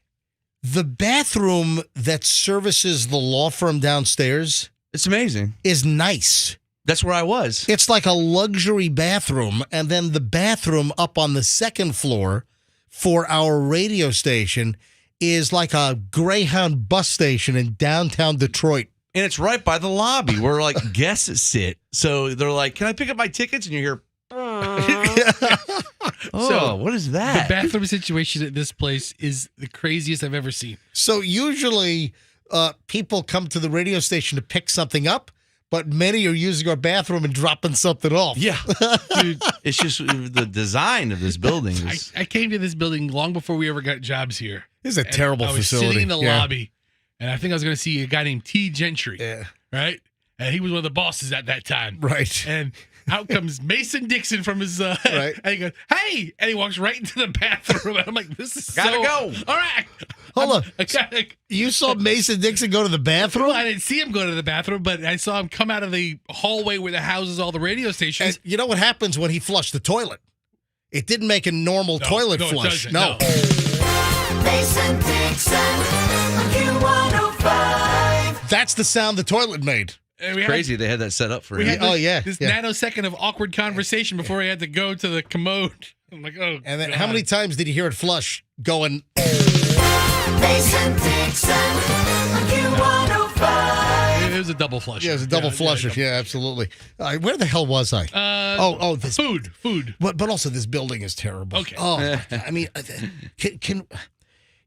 The bathroom that services the law firm downstairs It's amazing. is nice. That's where I was. It's like a luxury bathroom, and then the bathroom up on the second floor for our radio station is like a Greyhound bus station in downtown Detroit. And it's right by the lobby where like guests sit. So they're like, "Can I pick up my tickets?" And you hear, So, what is that? The bathroom situation at this place is the craziest I've ever seen. So usually people come to the radio station to pick something up, but many are using our bathroom and dropping something off. Yeah. Dude, it's just the design of this building. I came to this building long before we ever got jobs here. This is a terrible I was facility. sitting in the lobby, and I think I was going to see a guy named T. Gentry. Yeah. Right? And he was one of the bosses at that time. Right. And out comes Mason Dixon from his, right. And he goes, "Hey!" And he walks right into the bathroom. And I'm like, this is Gotta go. All right. Hold on. You saw Mason Dixon go to the bathroom? Well, I didn't see him go to the bathroom, but I saw him come out of the hallway where the houses all the radio stations. And you know what happens when he flushed the toilet? It didn't make a normal toilet flush. It doesn't, no. Mason Dixon, Q105. That's the sound the toilet made. Crazy they had that set up for him. This nanosecond of awkward conversation before he had to go to the commode. I'm like, oh, and then God. how many times did you hear it flush going? Mason Dixon, Q105. It was a double flush. Yeah, it was a double flusher. Yeah, absolutely. Where the hell was I? This food. But also this building is terrible. Okay. Oh, my God. I mean, can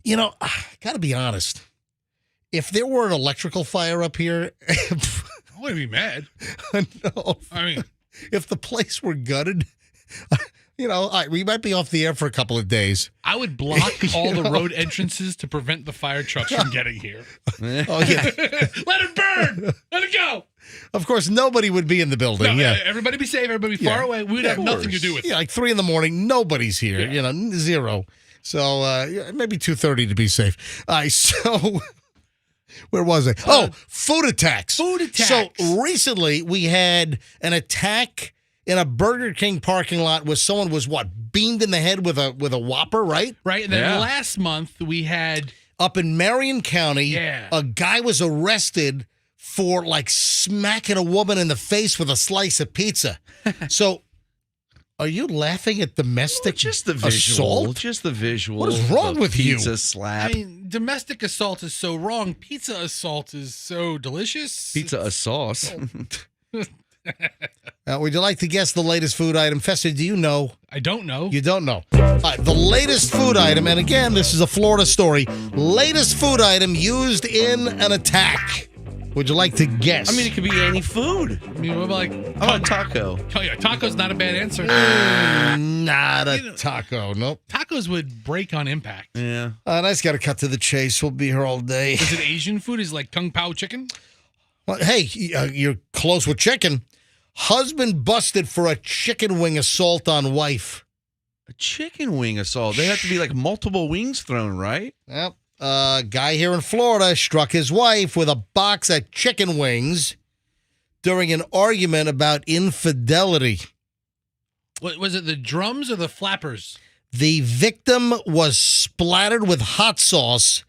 you know? Got to be honest. If there were an electrical fire up here, I wouldn't be mad. No. I mean, if the place were gutted, we might be off the air for a couple of days. I would block all the road entrances to prevent the fire trucks from getting here. Oh yeah, Let it burn. Let it go. Of course, nobody would be in the building. No, everybody be safe. Everybody be far away. We'd have nothing to do with it. Yeah, like 3 a.m, nobody's here. Yeah. Zero. So maybe 2:30 to be safe. So. Where was I? Food attacks. Food attacks. So recently we had an attack in a Burger King parking lot where someone was beamed in the head with a Whopper, right? Right. And then last month we had up in Marion County, a guy was arrested for smacking a woman in the face with a slice of pizza. So are you laughing at domestic just the visual? assault? Just the visual. What is wrong with you? Pizza slap. I mean, domestic assault is so wrong. Pizza assault is so delicious. Pizza a sauce. Would you like to guess the latest food item? Fester, do you know? I don't know. You don't know. The latest food item, and again, this is a Florida story. Latest food item used in an attack. Would you like to guess? I mean, it could be any food. I mean, what about How about taco? Oh, yeah, taco's not a bad answer. Not a taco. Nope. Tacos would break on impact. Yeah. I just got to cut to the chase. We'll be here all day. Is it Asian food? Is it like Kung Pao chicken? Well, hey, you're close with chicken. Husband busted for a chicken wing assault on wife. A chicken wing assault. They have to be like multiple wings thrown, right? Yep. A guy here in Florida struck his wife with a box of chicken wings during an argument about infidelity. What, was it the drums or the flappers? The victim was splattered with hot sauce,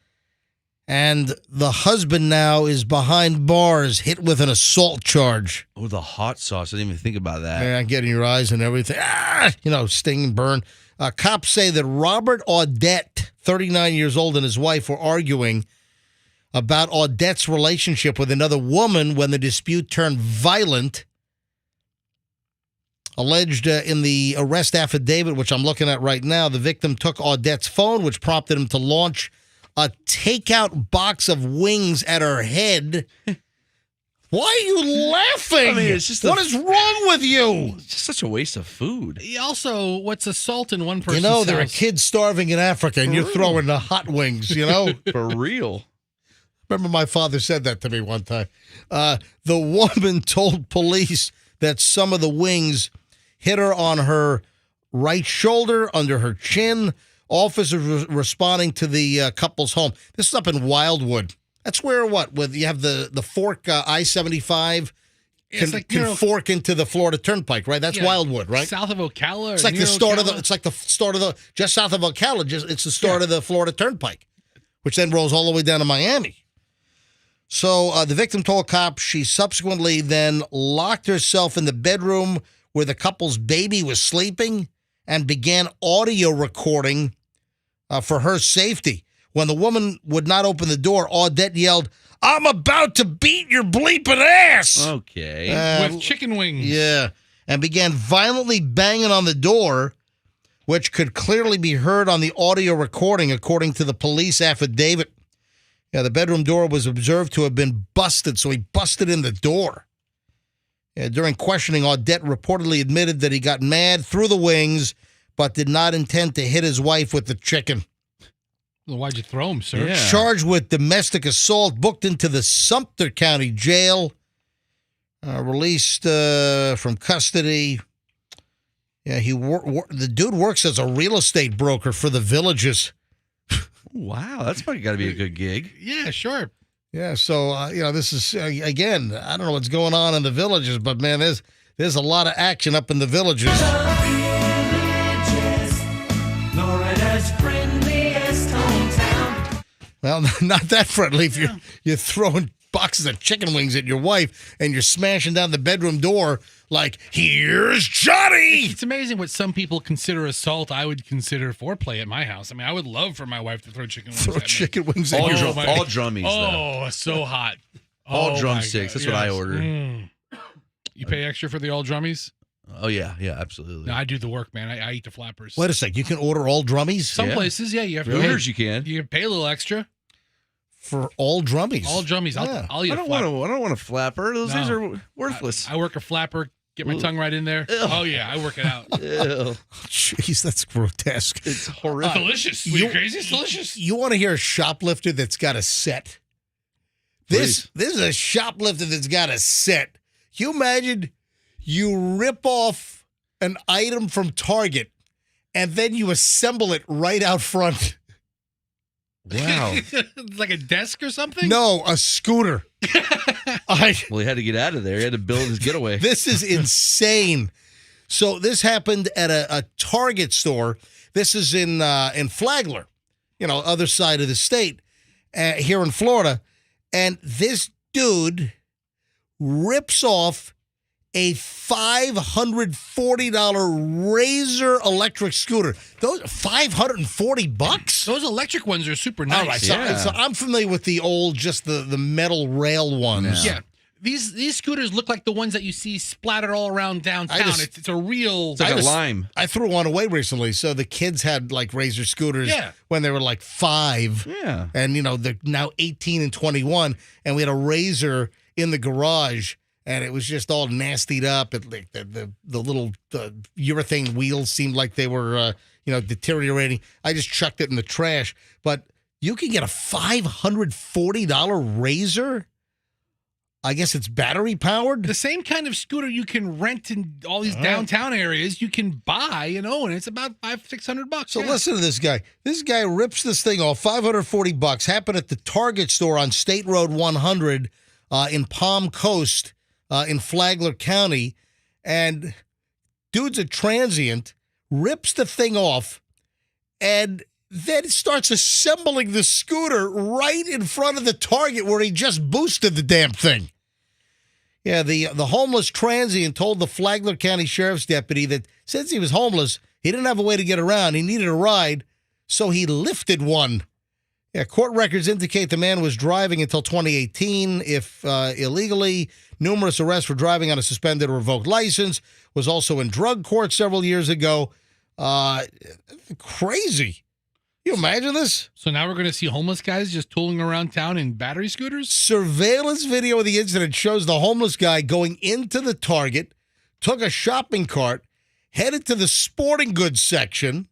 and the husband now is behind bars, hit with an assault charge. Oh, the hot sauce. I didn't even think about that. Man, getting your eyes and everything. Sting and burn. Cops say that Robert Audette, 39 years old, and his wife were arguing about Audette's relationship with another woman when the dispute turned violent. Alleged in the arrest affidavit, which I'm looking at right now, the victim took Audette's phone, which prompted him to launch a takeout box of wings at her head. Why are you laughing? I mean, it's just what is wrong with you? It's just such a waste of food. Also, what's assault in one person's house? There are kids starving in Africa, and you're throwing the hot wings, For real. Remember my father said that to me one time. The woman told police that some of the wings hit her on her right shoulder, under her chin. Officers responding to the couple's home. This is up in Wildwood. That's where you have the fork I-75 can fork into the Florida Turnpike, right? That's Wildwood, right? South of Ocala. It's like the start of the just south of Ocala. It's the start of the Florida Turnpike, which then rolls all the way down to Miami. So the victim told cops she subsequently then locked herself in the bedroom where the couple's baby was sleeping and began audio recording for her safety. When the woman would not open the door, Audette yelled, "I'm about to beat your bleeping ass!" Okay. With chicken wings. Yeah. And began violently banging on the door, which could clearly be heard on the audio recording, according to the police affidavit. Yeah, the bedroom door was observed to have been busted, so he busted in the door. Yeah, during questioning, Audette reportedly admitted that he got mad, threw the wings, but did not intend to hit his wife with the chicken. Well, why'd you throw him, sir? Yeah. Charged with domestic assault, booked into the Sumter County Jail, released from custody. Yeah, the dude works as a real estate broker for the Villages. Wow, that's probably got to be a good gig. Yeah, sure. Yeah, so this is again, I don't know what's going on in the Villages, but man, there's a lot of action up in the Villages. Well, not that friendly if you're throwing boxes of chicken wings at your wife and you're smashing down the bedroom door like, "Here's Johnny!" It's amazing what some people consider assault. I would consider foreplay at my house. I mean, I would love for my wife to throw chicken wings Throw at me. chicken wings All, at your all drummies, though. Oh, so hot. All Oh, drumsticks. my God. That's what I ordered. You pay extra for the all drummies? Oh, yeah, absolutely. No, I do the work, man. I eat the flappers. Wait a sec, you can order all drummies Some places, yeah, you have to. Hooters, you can. You pay a little extra. for all drummies. All drummies. Yeah. I'll eat I a don't flapper. want a flapper. Those things are worthless. I work a flapper, get my tongue right in there. Ew. Oh, yeah, I work it out. Ew. Jeez, that's grotesque. It's horrific. Delicious. Are you crazy? It's delicious. You want to hear a shoplifter that's got a set? This is a shoplifter that's got a set. You imagine you rip off an item from Target and then you assemble it right out front. Wow. Like a desk or something? No, a scooter. Well, he had to get out of there. He had to build his getaway. This is insane. So this happened at a Target store. This is in Flagler, other side of the state, here in Florida. And this dude rips off a $540 Razor electric scooter. Those $540? Those electric ones are super nice. All right, so I'm familiar with the old, just the metal rail ones. Yeah. These scooters look like the ones that you see splattered all around downtown. It's a real... It's like a lime. I threw one away recently. So the kids had like Razor scooters when they were like 5. Yeah. And, they're now 18 and 21. And we had a Razor in the garage. And it was just all nastied up. The little urethane wheels seemed like they were, deteriorating. I just chucked it in the trash. But you can get a $540 Razor? I guess it's battery powered. The same kind of scooter you can rent in all these downtown areas, you can buy and own. It's about $500-600. So listen to this guy. This guy rips this thing off, $540. Happened at the Target store on State Road 100 in Palm Coast in Flagler County. And dude's a transient, rips the thing off, and then starts assembling the scooter right in front of the Target where he just boosted the damn thing. Yeah, the homeless transient told the Flagler County Sheriff's deputy that since he was homeless, he didn't have a way to get around. He needed a ride, so he lifted one. Yeah, court records indicate the man was driving until 2018, if illegally. Numerous arrests for driving on a suspended or revoked license. Was also in drug court several years ago. Crazy. You imagine this? So now we're going to see homeless guys just tooling around town in battery scooters? Surveillance video of the incident shows the homeless guy going into the Target, took a shopping cart, headed to the sporting goods section,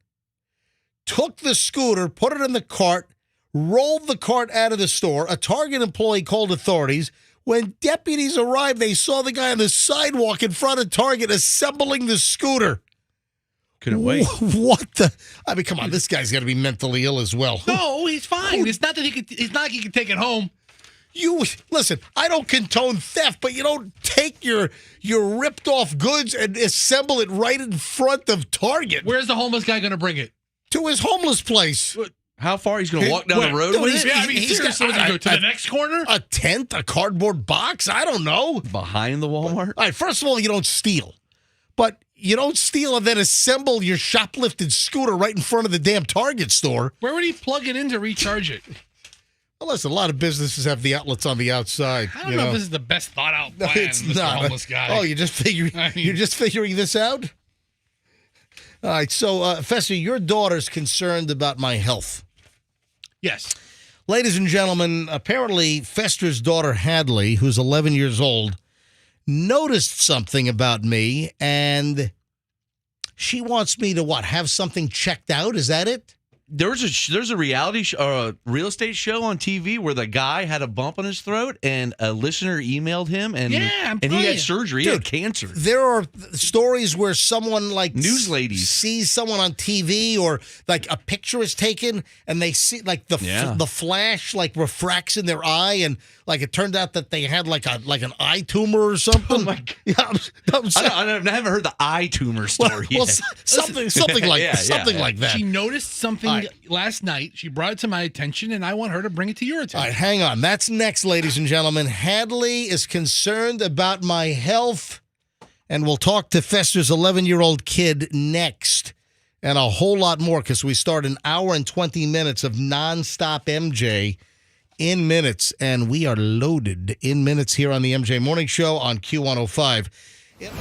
took the scooter, put it in the cart, rolled the cart out of the store. A Target employee called authorities. When deputies arrived, they saw the guy on the sidewalk in front of Target assembling the scooter. Couldn't wait. What the? I mean, come on, this guy's got to be mentally ill as well. No, he's fine. It's not that it's not like he can take it home. You listen, I don't condone theft, but you don't take your ripped off goods and assemble it right in front of Target. Where's the homeless guy going to bring it? To his homeless place. How far he's going to walk down the road Dude, with it? I mean, seriously, got- go to the next corner? A tent, a cardboard box, I don't know. Behind the Walmart? All right, first of all, you don't steal. But you don't steal and then assemble your shoplifted scooter right in front of the damn Target store. Where would he plug it in to recharge it? Well, listen, a lot of businesses have the outlets on the outside. I don't know if this is the best thought out plan, It's Mr. not. Homeless guy. Oh, you're just figuring this out? All right, so Fester, your daughter's concerned about my health. Yes. Ladies and gentlemen, apparently Fester's daughter Hadley, who's 11 years old, noticed something about me, and she wants me to have something checked out? Is that it? There's a reality real estate show on TV where the guy had a bump on his throat and a listener emailed him and he had surgery. He had cancer. There are stories where someone News ladies sees someone on TV or like a picture is taken and they see like the flash refracts in their eye and it turned out that they had like an eye tumor or something. Oh my God. Yeah, I haven't heard the eye tumor story yet. Well, something like that. She noticed something last night. She brought it to my attention, and I want her to bring it to your attention. All right, hang on. That's next, ladies and gentlemen. Hadley is concerned about my health, and we'll talk to Fester's 11-year-old kid next, and a whole lot more because we start an hour and 20 minutes of nonstop MJ in minutes, and we are loaded in minutes here on the MJ Morning Show on Q105. Yep.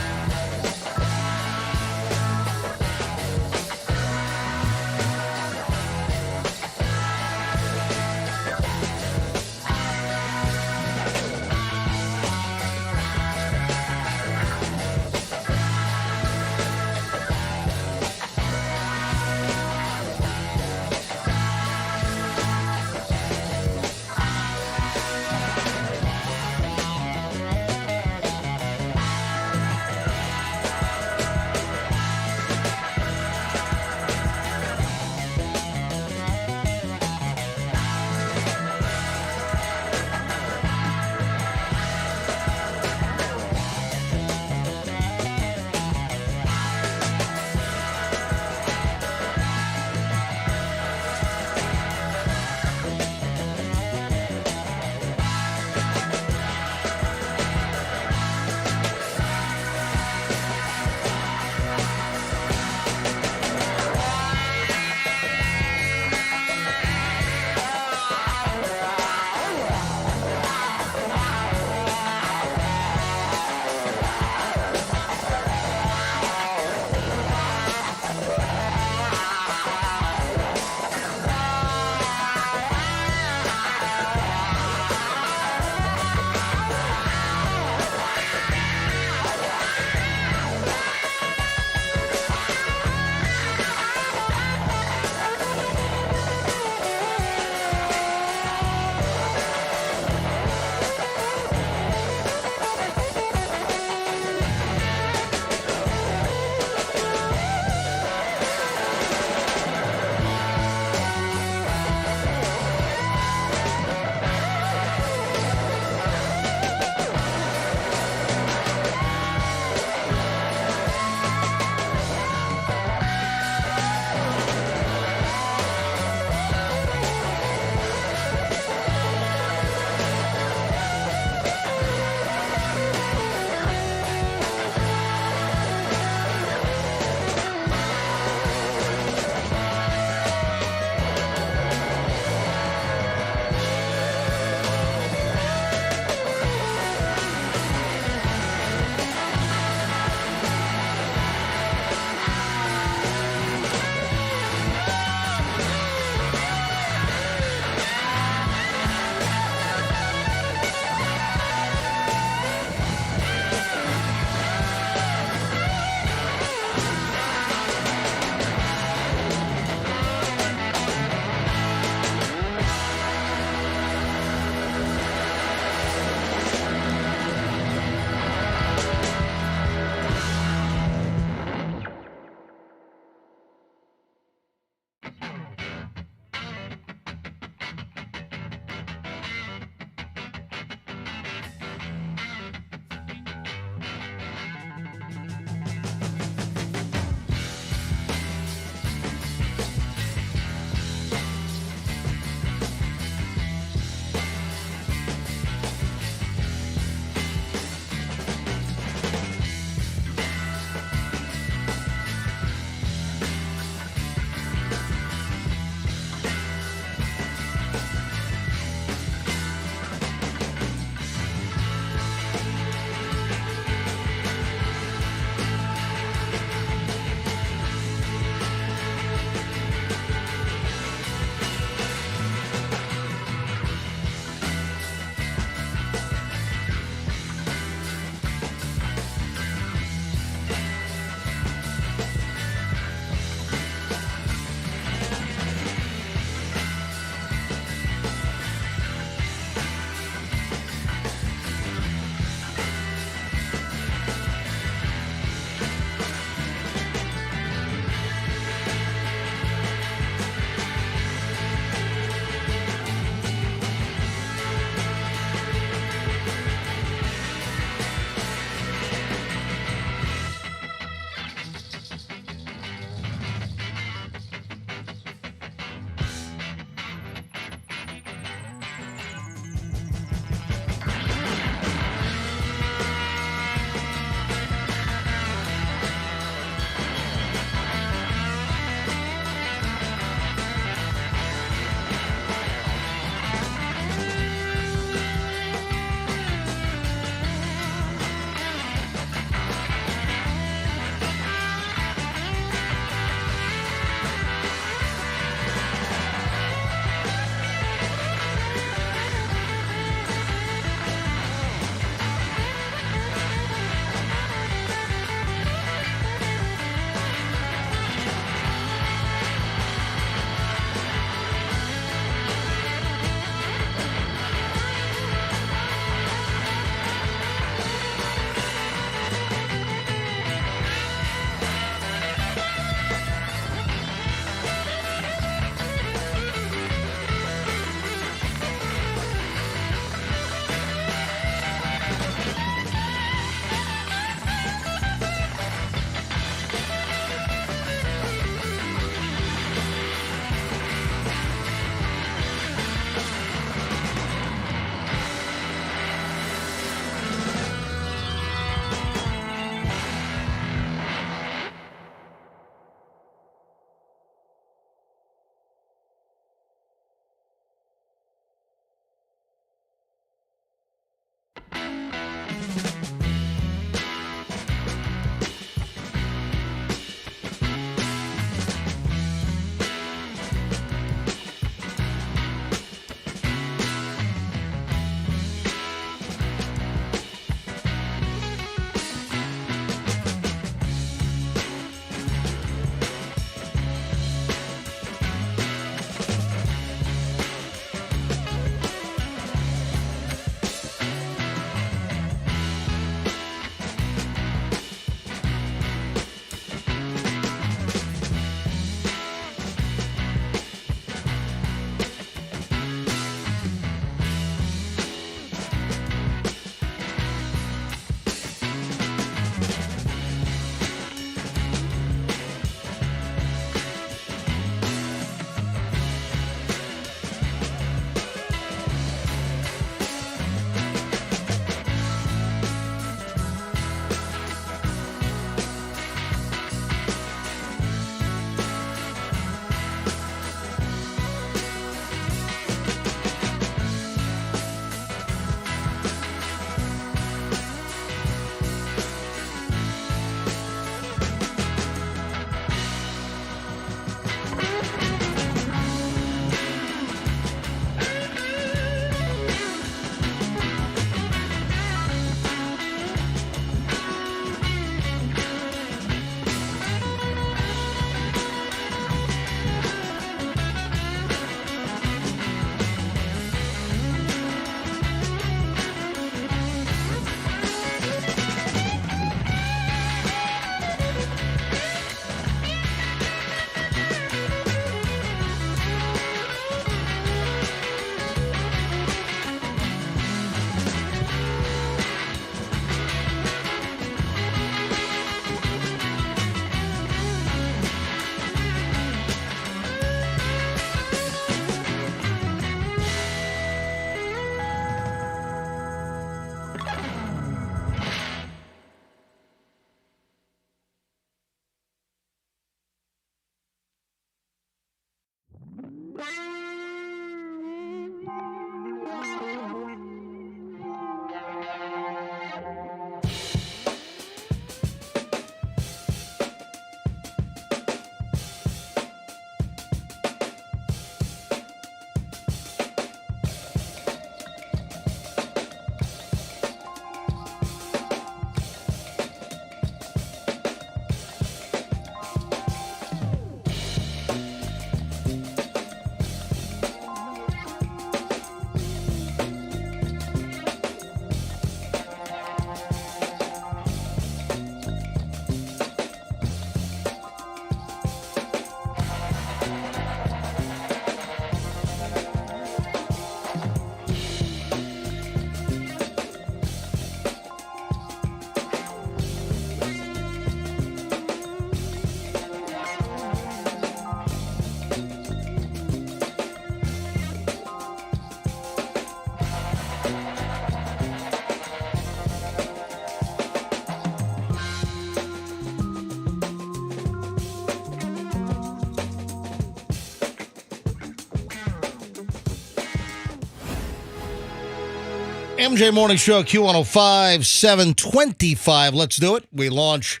MJ Morning Show, Q105, 725. Let's do it. We launch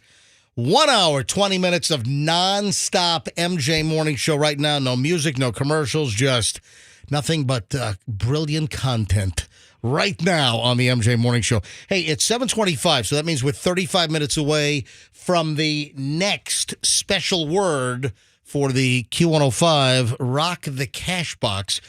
1 hour, 20 minutes of nonstop MJ Morning Show right now. No music, no commercials, just nothing but brilliant content right now on the MJ Morning Show. Hey, it's 725, so that means we're 35 minutes away from the next special word for the Q105 Rock the Cash Box.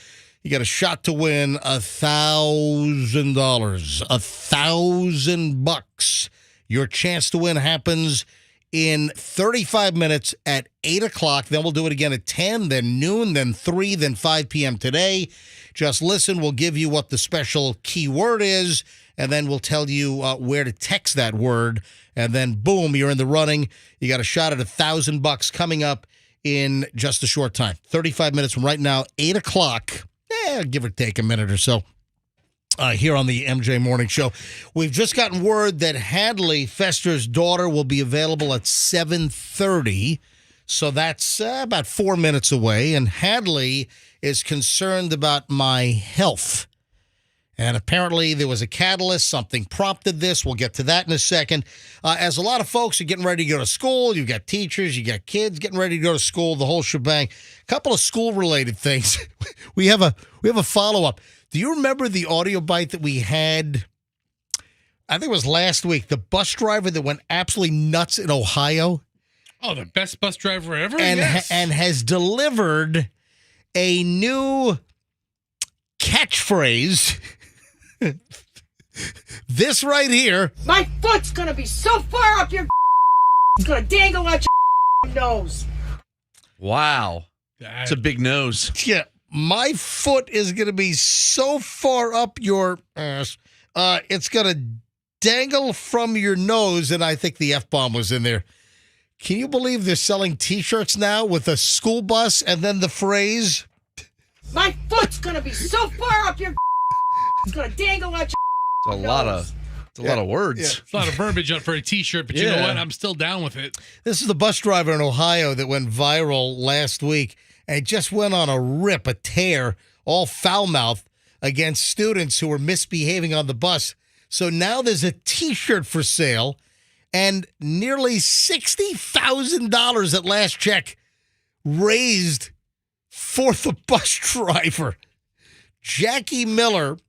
You got a shot to win $1,000. $1,000. Your chance to win happens in 35 minutes at 8 o'clock. Then we'll do it again at 10, then noon, then 3, then 5 p.m. today. Just listen. We'll give you what the special keyword is, and then we'll tell you where to text that word. And then, boom, you're in the running. You got a shot at $1,000 coming up in just a short time. 35 minutes from right now, 8 o'clock. Give or take a minute or so. Here on the MJ Morning Show. We've just gotten word that Hadley, Fester's daughter, will be available at 7:30. So that's about 4 minutes away. And Hadley is concerned about my health. And apparently there was a catalyst. Something prompted this. We'll get to that in a second. As a lot of folks are getting ready to go to school, you've got teachers, you got kids getting ready to go to school, the whole shebang. A couple of school-related things. We have a follow-up. Do you remember the audio bite that we had, I think it was last week, the bus driver that went absolutely nuts in Ohio? Oh, the best bus driver ever? And, yes. And has delivered a new catchphrase. This right here. My foot's going to be so far up your it's going to dangle out your nose. Wow. That's a big nose. Yeah. My foot is going to be so far up your ass, it's going to dangle from your nose, and I think the F-bomb was in there. Can you believe they're selling T-shirts now with a school bus and then the phrase? My foot's going to be so far up your it's going to dangle out your It's a lot of words. Yeah. It's a lot of verbiage for a T-shirt, but you know what? I'm still down with it. This is the bus driver in Ohio that went viral last week. And just went on a rip, a tear, all foul-mouthed against students who were misbehaving on the bus. So now there's a T-shirt for sale, and nearly $60,000 at last check raised for the bus driver. Jackie Miller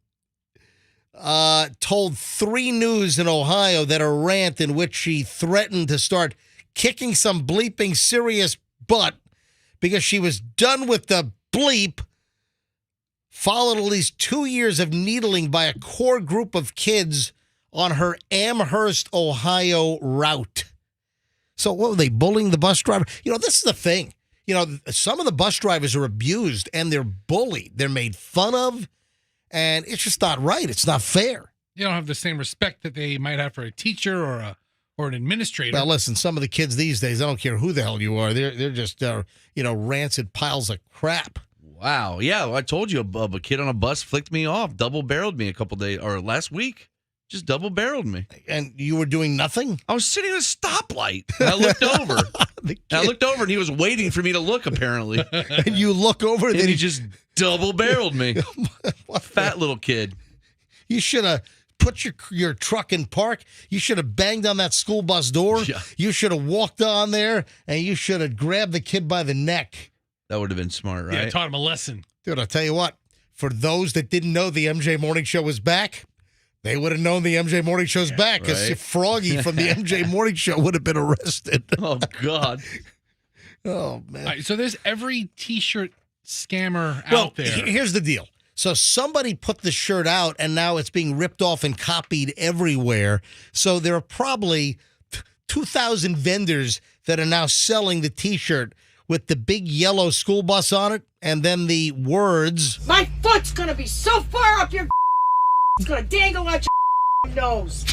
told 3 News in Ohio that a rant in which she threatened to start kicking some bleeping serious butt because she was done with the bleep, followed at least 2 years of needling by a core group of kids on her Amherst, Ohio route. So what were they, bullying the bus driver? You know, this is the thing. You know, some of the bus drivers are abused and they're bullied. They're made fun of, and it's just not right. It's not fair. You don't have the same respect that they might have for a teacher or an administrator. Well, listen, some of the kids these days, I don't care who the hell you are. They're just, rancid piles of crap. Wow. Yeah, I told you a kid on a bus flicked me off, double-barreled me a couple days, or last week. Just double-barreled me. And you were doing nothing? I was sitting at a stoplight. And I looked over. And he was waiting for me to look, apparently. And you look over. And he just double-barreled me. Fat little kid. You should have put your truck in park. You should have banged on that school bus door. Yeah. You should have walked on there, and you should have grabbed the kid by the neck. That would have been smart, right? Yeah, taught him a lesson. Dude, I'll tell you what. For those that didn't know the MJ Morning Show was back, they would have known the MJ Morning Show's back, because Froggy from the MJ Morning Show would have been arrested. Oh, God. Oh, man. All right, so there's every T-shirt scammer out there. Here's the deal. So somebody put the shirt out, and now it's being ripped off and copied everywhere. So there are probably 2,000 vendors that are now selling the T-shirt with the big yellow school bus on it, and then the words, my foot's going to be so far up your it's going to dangle out your nose.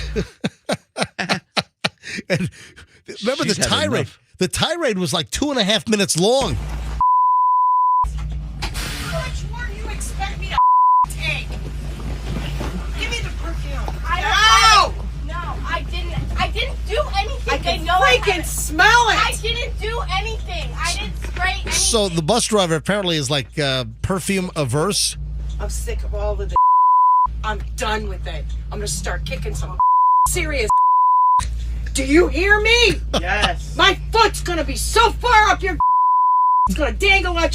And remember the tirade? The tirade was like 2.5 minutes long. How much more do you expect me to take? Give me the perfume. No, I didn't do anything. I can freaking smell it. I didn't do anything. I didn't spray anything. So the bus driver apparently is like perfume averse. I'm sick of all of this. I'm done with it. I'm gonna start kicking some serious. Do you hear me? Yes. My foot's gonna be so far up your. It's gonna dangle out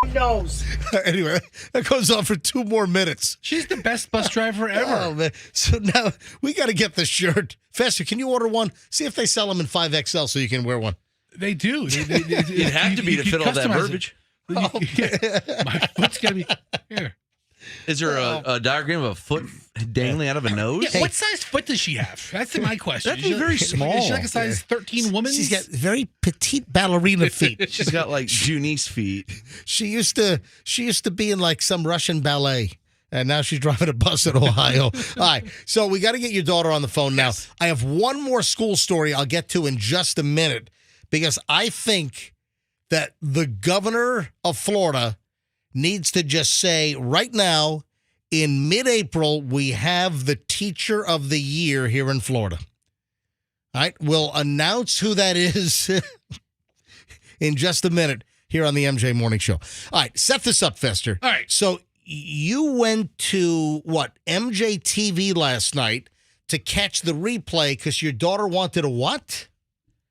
your nose. Anyway, that goes on for 2 more minutes. She's the best bus driver ever. Oh, man. So now we got to get the shirt. Fester, can you order one? See if they sell them in 5XL so you can wear one. They do. It'd have to be to fit all that verbiage. My foot's gonna be here. Is there a diagram of a foot dangling out of a nose? Yeah, what size foot does she have? That's my question. That'd be very small. Is she like a size 13 woman? She's got very petite ballerina feet. She's got like Junice feet. She used to be in like some Russian ballet. And now she's driving a bus in Ohio. All right, so we got to get your daughter on the phone now. Yes. I have one more school story I'll get to in just a minute because I think that the governor of Florida needs to just say right now, in mid-April, we have the Teacher of the Year here in Florida. All right, we'll announce who that is in just a minute here on the MJ Morning Show. All right, set this up, Fester. All right. So you went to, MJ TV last night to catch the replay because your daughter wanted a what?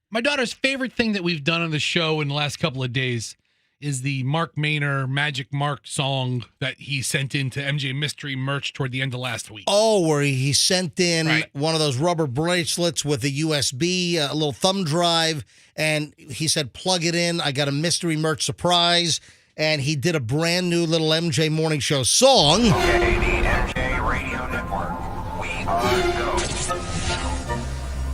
My daughter's favorite thing that we've done on the show in the last couple of days is the Mark Maynor Magic Mark song that he sent in to MJ Mystery merch toward the end of last week. Oh, where he sent in Right. one of those rubber bracelets with a USB, a little thumb drive, and he said, plug it in. I got a mystery merch surprise. And he did a brand new little MJ Morning Show song. Okay, the MJ Radio Network. We are go.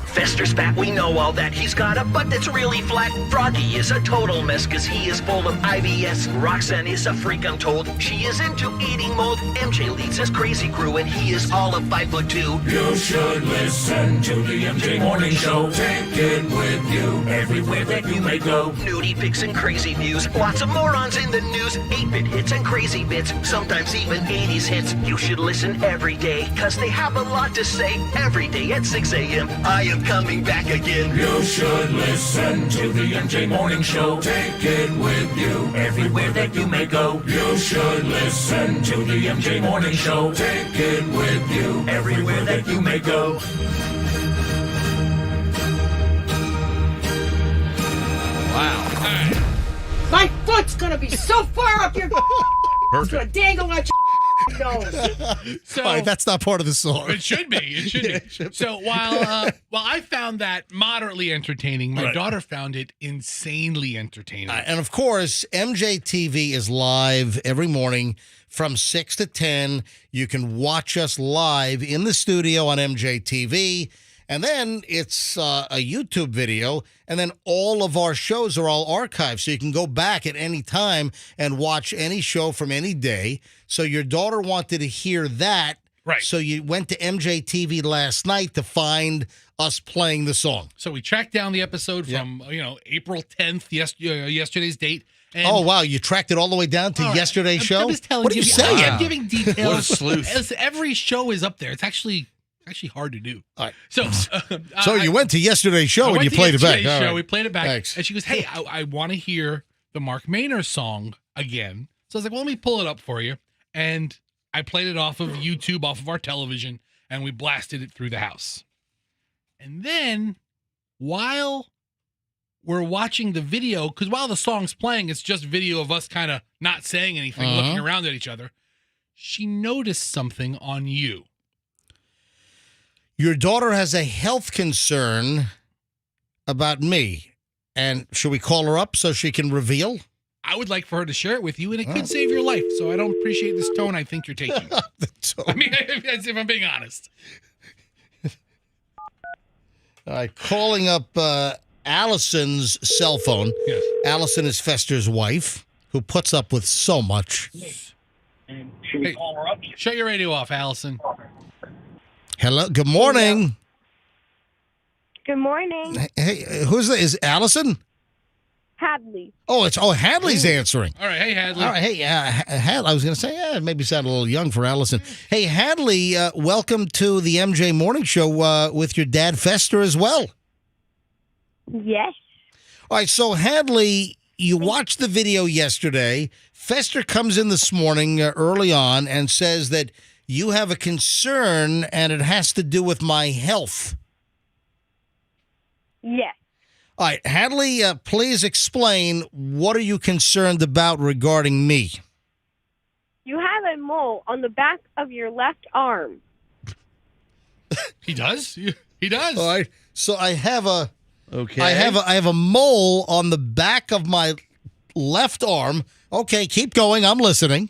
Fester's fat, we know all that. He's got a butt that's really flat. Froggy is a total mess because he is full of IBS. Roxanne is a freak, I'm told. She is into eating mold. MJ leads his crazy crew and he is all of 5'2". You should listen to the MJ Morning Show. Take it with you everywhere that you may go. Nudie pics and crazy views. Lots of morons in the news. 8-bit hits and crazy bits. Sometimes even 80s hits. You should listen every day because they have a lot to say. Every day at 6 a.m. I am coming back again. You should listen to the MJ Morning Show. Take it with you everywhere that you may go. You should listen to the MJ Morning Show. Take it with you everywhere that you may go. Wow. All right. My foot's gonna be so far up your. It's gonna Perfect. dangle out your nose. So All right, that's not part of the song. it should be. It should be. it should be. So while I found that moderately entertaining, my daughter found it insanely entertaining. And of course, MJ TV is live every morning from 6 to 10. You can watch us live in the studio on MJ TV. And then it's a YouTube video. And then all of our shows are all archived. So you can go back at any time and watch any show from any day. So your daughter wanted to hear that. Right. So you went to MJ TV last night to find us playing the song. So we tracked down the episode from April 10th, yesterday's date. And Oh, wow. You tracked it all the way down to All right. yesterday's show? I'm just telling What are you saying? I'm giving details. What a sleuth. As every show is up there. It's actually hard to do. All right. So, So you went to yesterday's show I and went you to played it back. yesterday's All show. right. We played it back. Thanks. And she goes, hey, I want to hear the Mark Maynor song again. So I was like, well, let me pull it up for you. And I played it off of YouTube, off of our television, and we blasted it through the house. And then while we're watching the video, because while the song's playing, it's just video of us kind of not saying anything, looking around at each other. She noticed something on you. Your daughter has a health concern about me. And should we call her up so she can reveal? I would like for her to share it with you, and it could save your life. So I don't appreciate this tone I think you're taking. I mean, if I'm being honest. All right, calling up Allison's cell phone. Yes. Allison is Fester's wife, who puts up with so much. Hey, shut your radio off, Allison. Hello, good morning. Good morning. Hey, who's that? Is Allison? Hadley. Oh, Hadley's answering. All right, hey, Hadley. All right, hey, Hadley. I was going to say, maybe sound a little young for Allison. Hey, Hadley, welcome to the MJ Morning Show with your dad, Fester, as well. Yes. All right, so Hadley, you watched the video yesterday. Fester comes in this morning early on and says that you have a concern, and it has to do with my health. Yes. All right, Hadley, please explain, what are you concerned about regarding me? You have a mole on the back of your left arm. He does? He does. All right, so I have a Okay. I have a mole on the back of my left arm. Okay, keep going. I'm listening.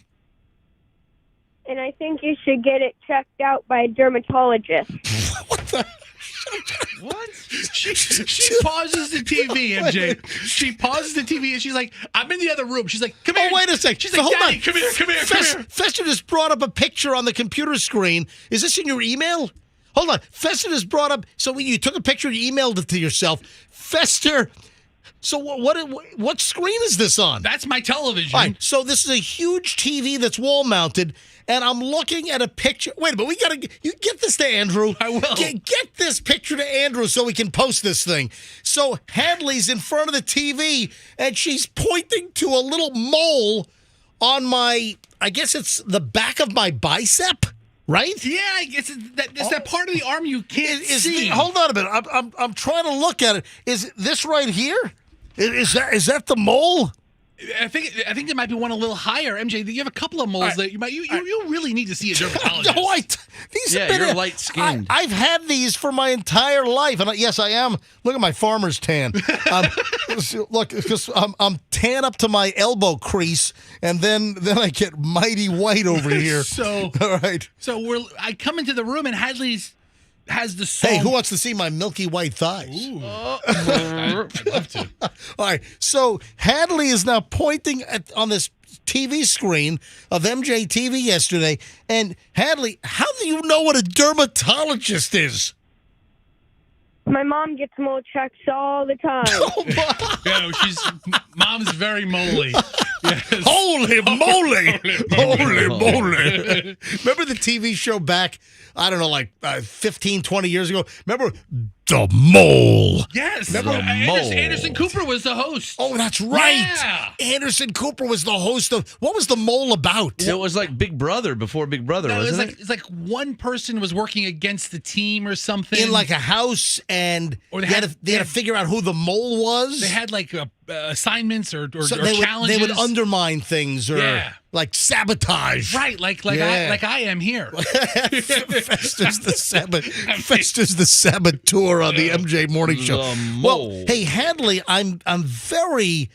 And I think you should get it checked out by a dermatologist. What the? What? She pauses the TV, MJ. She pauses the TV and she's like, I'm in the other room. She's like, come here. Oh, wait a second. She's like, Hold Daddy, on. come here. Fester just brought up a picture on the computer screen. Is this in your email? Hold on. Fester just brought up, so you took a picture and emailed it to yourself. Fester, so what screen is this on? That's my television. All right, so this is a huge TV that's wall mounted, and I'm looking at a picture. Wait a minute, you get this to Andrew. I will. Get this picture to Andrew so we can post this thing. So Hadley's in front of the TV, and she's pointing to a little mole on I guess it's the back of my bicep, right? Yeah, I guess it's that part of the arm you can't see. Hold on a minute. I'm trying to look at it. Is this right here? Is that the mole? I think there might be one a little higher, MJ. You have a couple of moles that you really need to see a dermatologist. No, these have been you're light skinned. I've had these for my entire life, and yes, I am. Look at my farmer's tan. Look, because I'm tan up to my elbow crease, and then I get mighty white over here. So all right. So I come into the room and Hadley's has the song. Hey, who wants to see my milky white thighs? I'd love to. All right, so Hadley is now pointing on this TV screen of MJ TV yesterday. And Hadley, how do you know what a dermatologist is? My mom gets mole checks all the time. Mom's very moly. Yes. Holy moly! Holy moly! Remember the TV show back, I don't know, like 15, 20 years ago? Remember The Mole? Yes. Remember Anderson Cooper was the host. Oh, that's right. Yeah. Anderson Cooper was the host of, what was The Mole about? It was like Big Brother before Big Brother, wasn't it? It's like one person was working against the team or something. In like a house, and they had to figure out who the mole was. They had like assignments or They challenges. would undermine things or like sabotage. Right, like I am here. Fester's the saboteur on the MJ Morning Show. Well, hey Hadley, I'm very,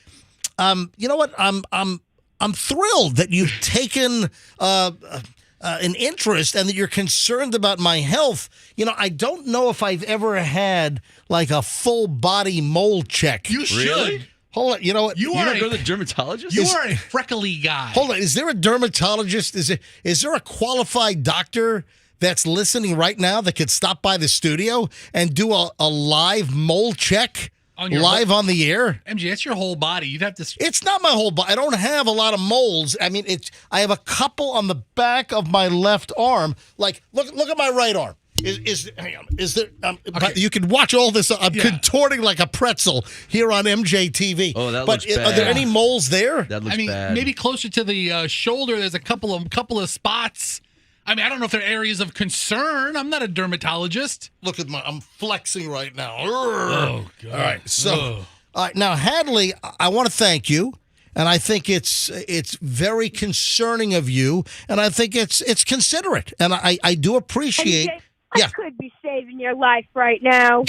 you know what? I'm thrilled that you've taken an interest and that you're concerned about my health. You know, I don't know if I've ever had like a full body mole check. You should. Really? Hold on, you know what? You don't go to the dermatologist? You are a freckly guy. Hold on, is there a dermatologist? Is there a qualified doctor that's listening right now that could stop by the studio and do a live mole check live on the air? MJ, that's your whole body. You'd have to. It's not my whole body. I don't have a lot of moles. I mean, I have a couple on the back of my left arm. Like, look at my right arm. Hang on. Is there? Okay. You can watch all this. I'm contorting like a pretzel here on MJ TV. Oh, that looks bad. Are there any moles there? That looks bad. Maybe closer to the shoulder. There's a couple of spots. I mean, I don't know if they're areas of concern. I'm not a dermatologist. Look at I'm flexing right now. Oh, God. All right. So, all right. Now, Hadley, I want to thank you. And I think it's very concerning of you. And I think it's considerate. And I do appreciate. I could be saving your life right now.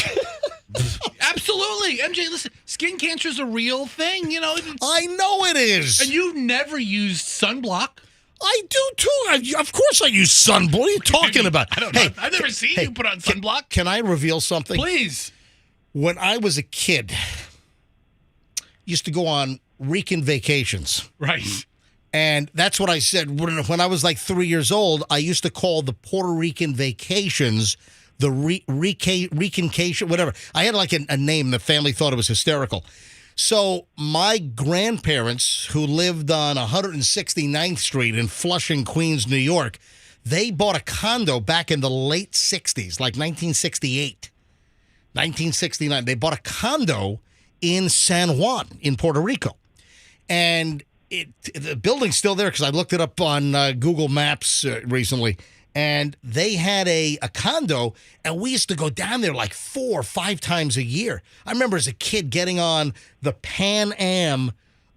Absolutely. MJ, listen, skin cancer is a real thing. You know. I know it is. And you've never used sunblock. I do too. Of course I use sunblock. What are you talking about? I don't know. I've never seen you put on sunblock. Can I reveal something? Please. When I was a kid, used to go on Rican vacations. Right. And that's what I said. When I was like 3 years old, I used to call the Puerto Rican vacations the Ricancation, whatever. I had like a name. The family thought it was hysterical. So my grandparents, who lived on 169th Street in Flushing, Queens, New York, they bought a condo back in the late 60s, like 1968, 1969. They bought a condo in San Juan in Puerto Rico. And the building's still there because I looked it up on Google Maps recently. and they had a condo, and we used to go down there like 4 or 5 times a year. I remember as a kid getting on the Pan Am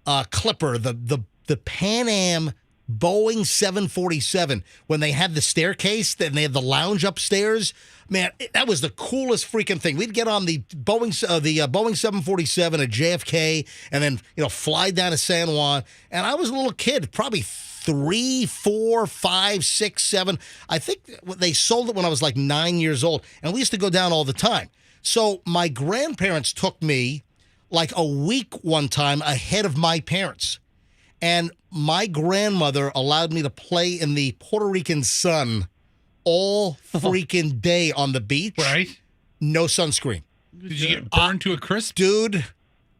Clipper, the Pan Am Boeing 747, when they had the staircase and they had the lounge upstairs. Man, that was the coolest freaking thing. We'd get on the Boeing 747 at JFK and then, fly down to San Juan. And I was a little kid, probably 3, 4, 5, 6, 7. I think they sold it when I was like 9 years old. And we used to go down all the time. So my grandparents took me like a week one time ahead of my parents. And my grandmother allowed me to play in the Puerto Rican sun all freaking day on the beach. Right. No sunscreen. Did you get burned to a crisp? Dude,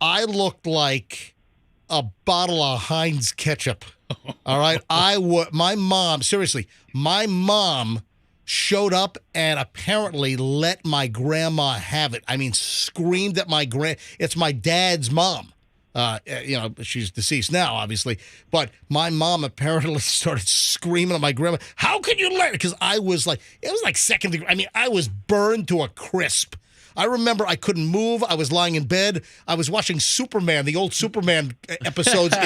I looked like a bottle of Heinz ketchup. All right. My mom showed up and apparently let my grandma have it. I mean, screamed at it's my dad's mom. She's deceased now, obviously. But my mom apparently started screaming at my grandma, how can you let it? Because it was like second degree. I mean, I was burned to a crisp. I remember I couldn't move. I was lying in bed. I was watching Superman, the old Superman episodes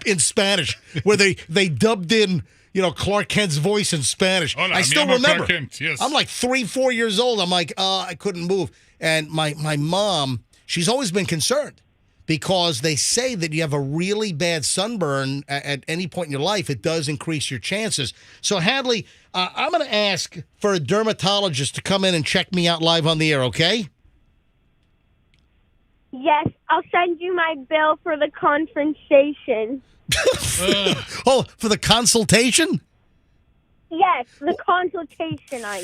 in Spanish, where they dubbed in, Clark Kent's voice in Spanish. Hola, I still remember. Kent, yes. I'm like 3, 4 years old. I'm like, I couldn't move. And my mom, she's always been concerned. Because they say that you have a really bad sunburn at any point in your life, it does increase your chances. So, Hadley, I'm going to ask for a dermatologist to come in and check me out live on the air, okay? Yes, I'll send you my bill for the consultation. Oh, for the consultation? Yes, the consultation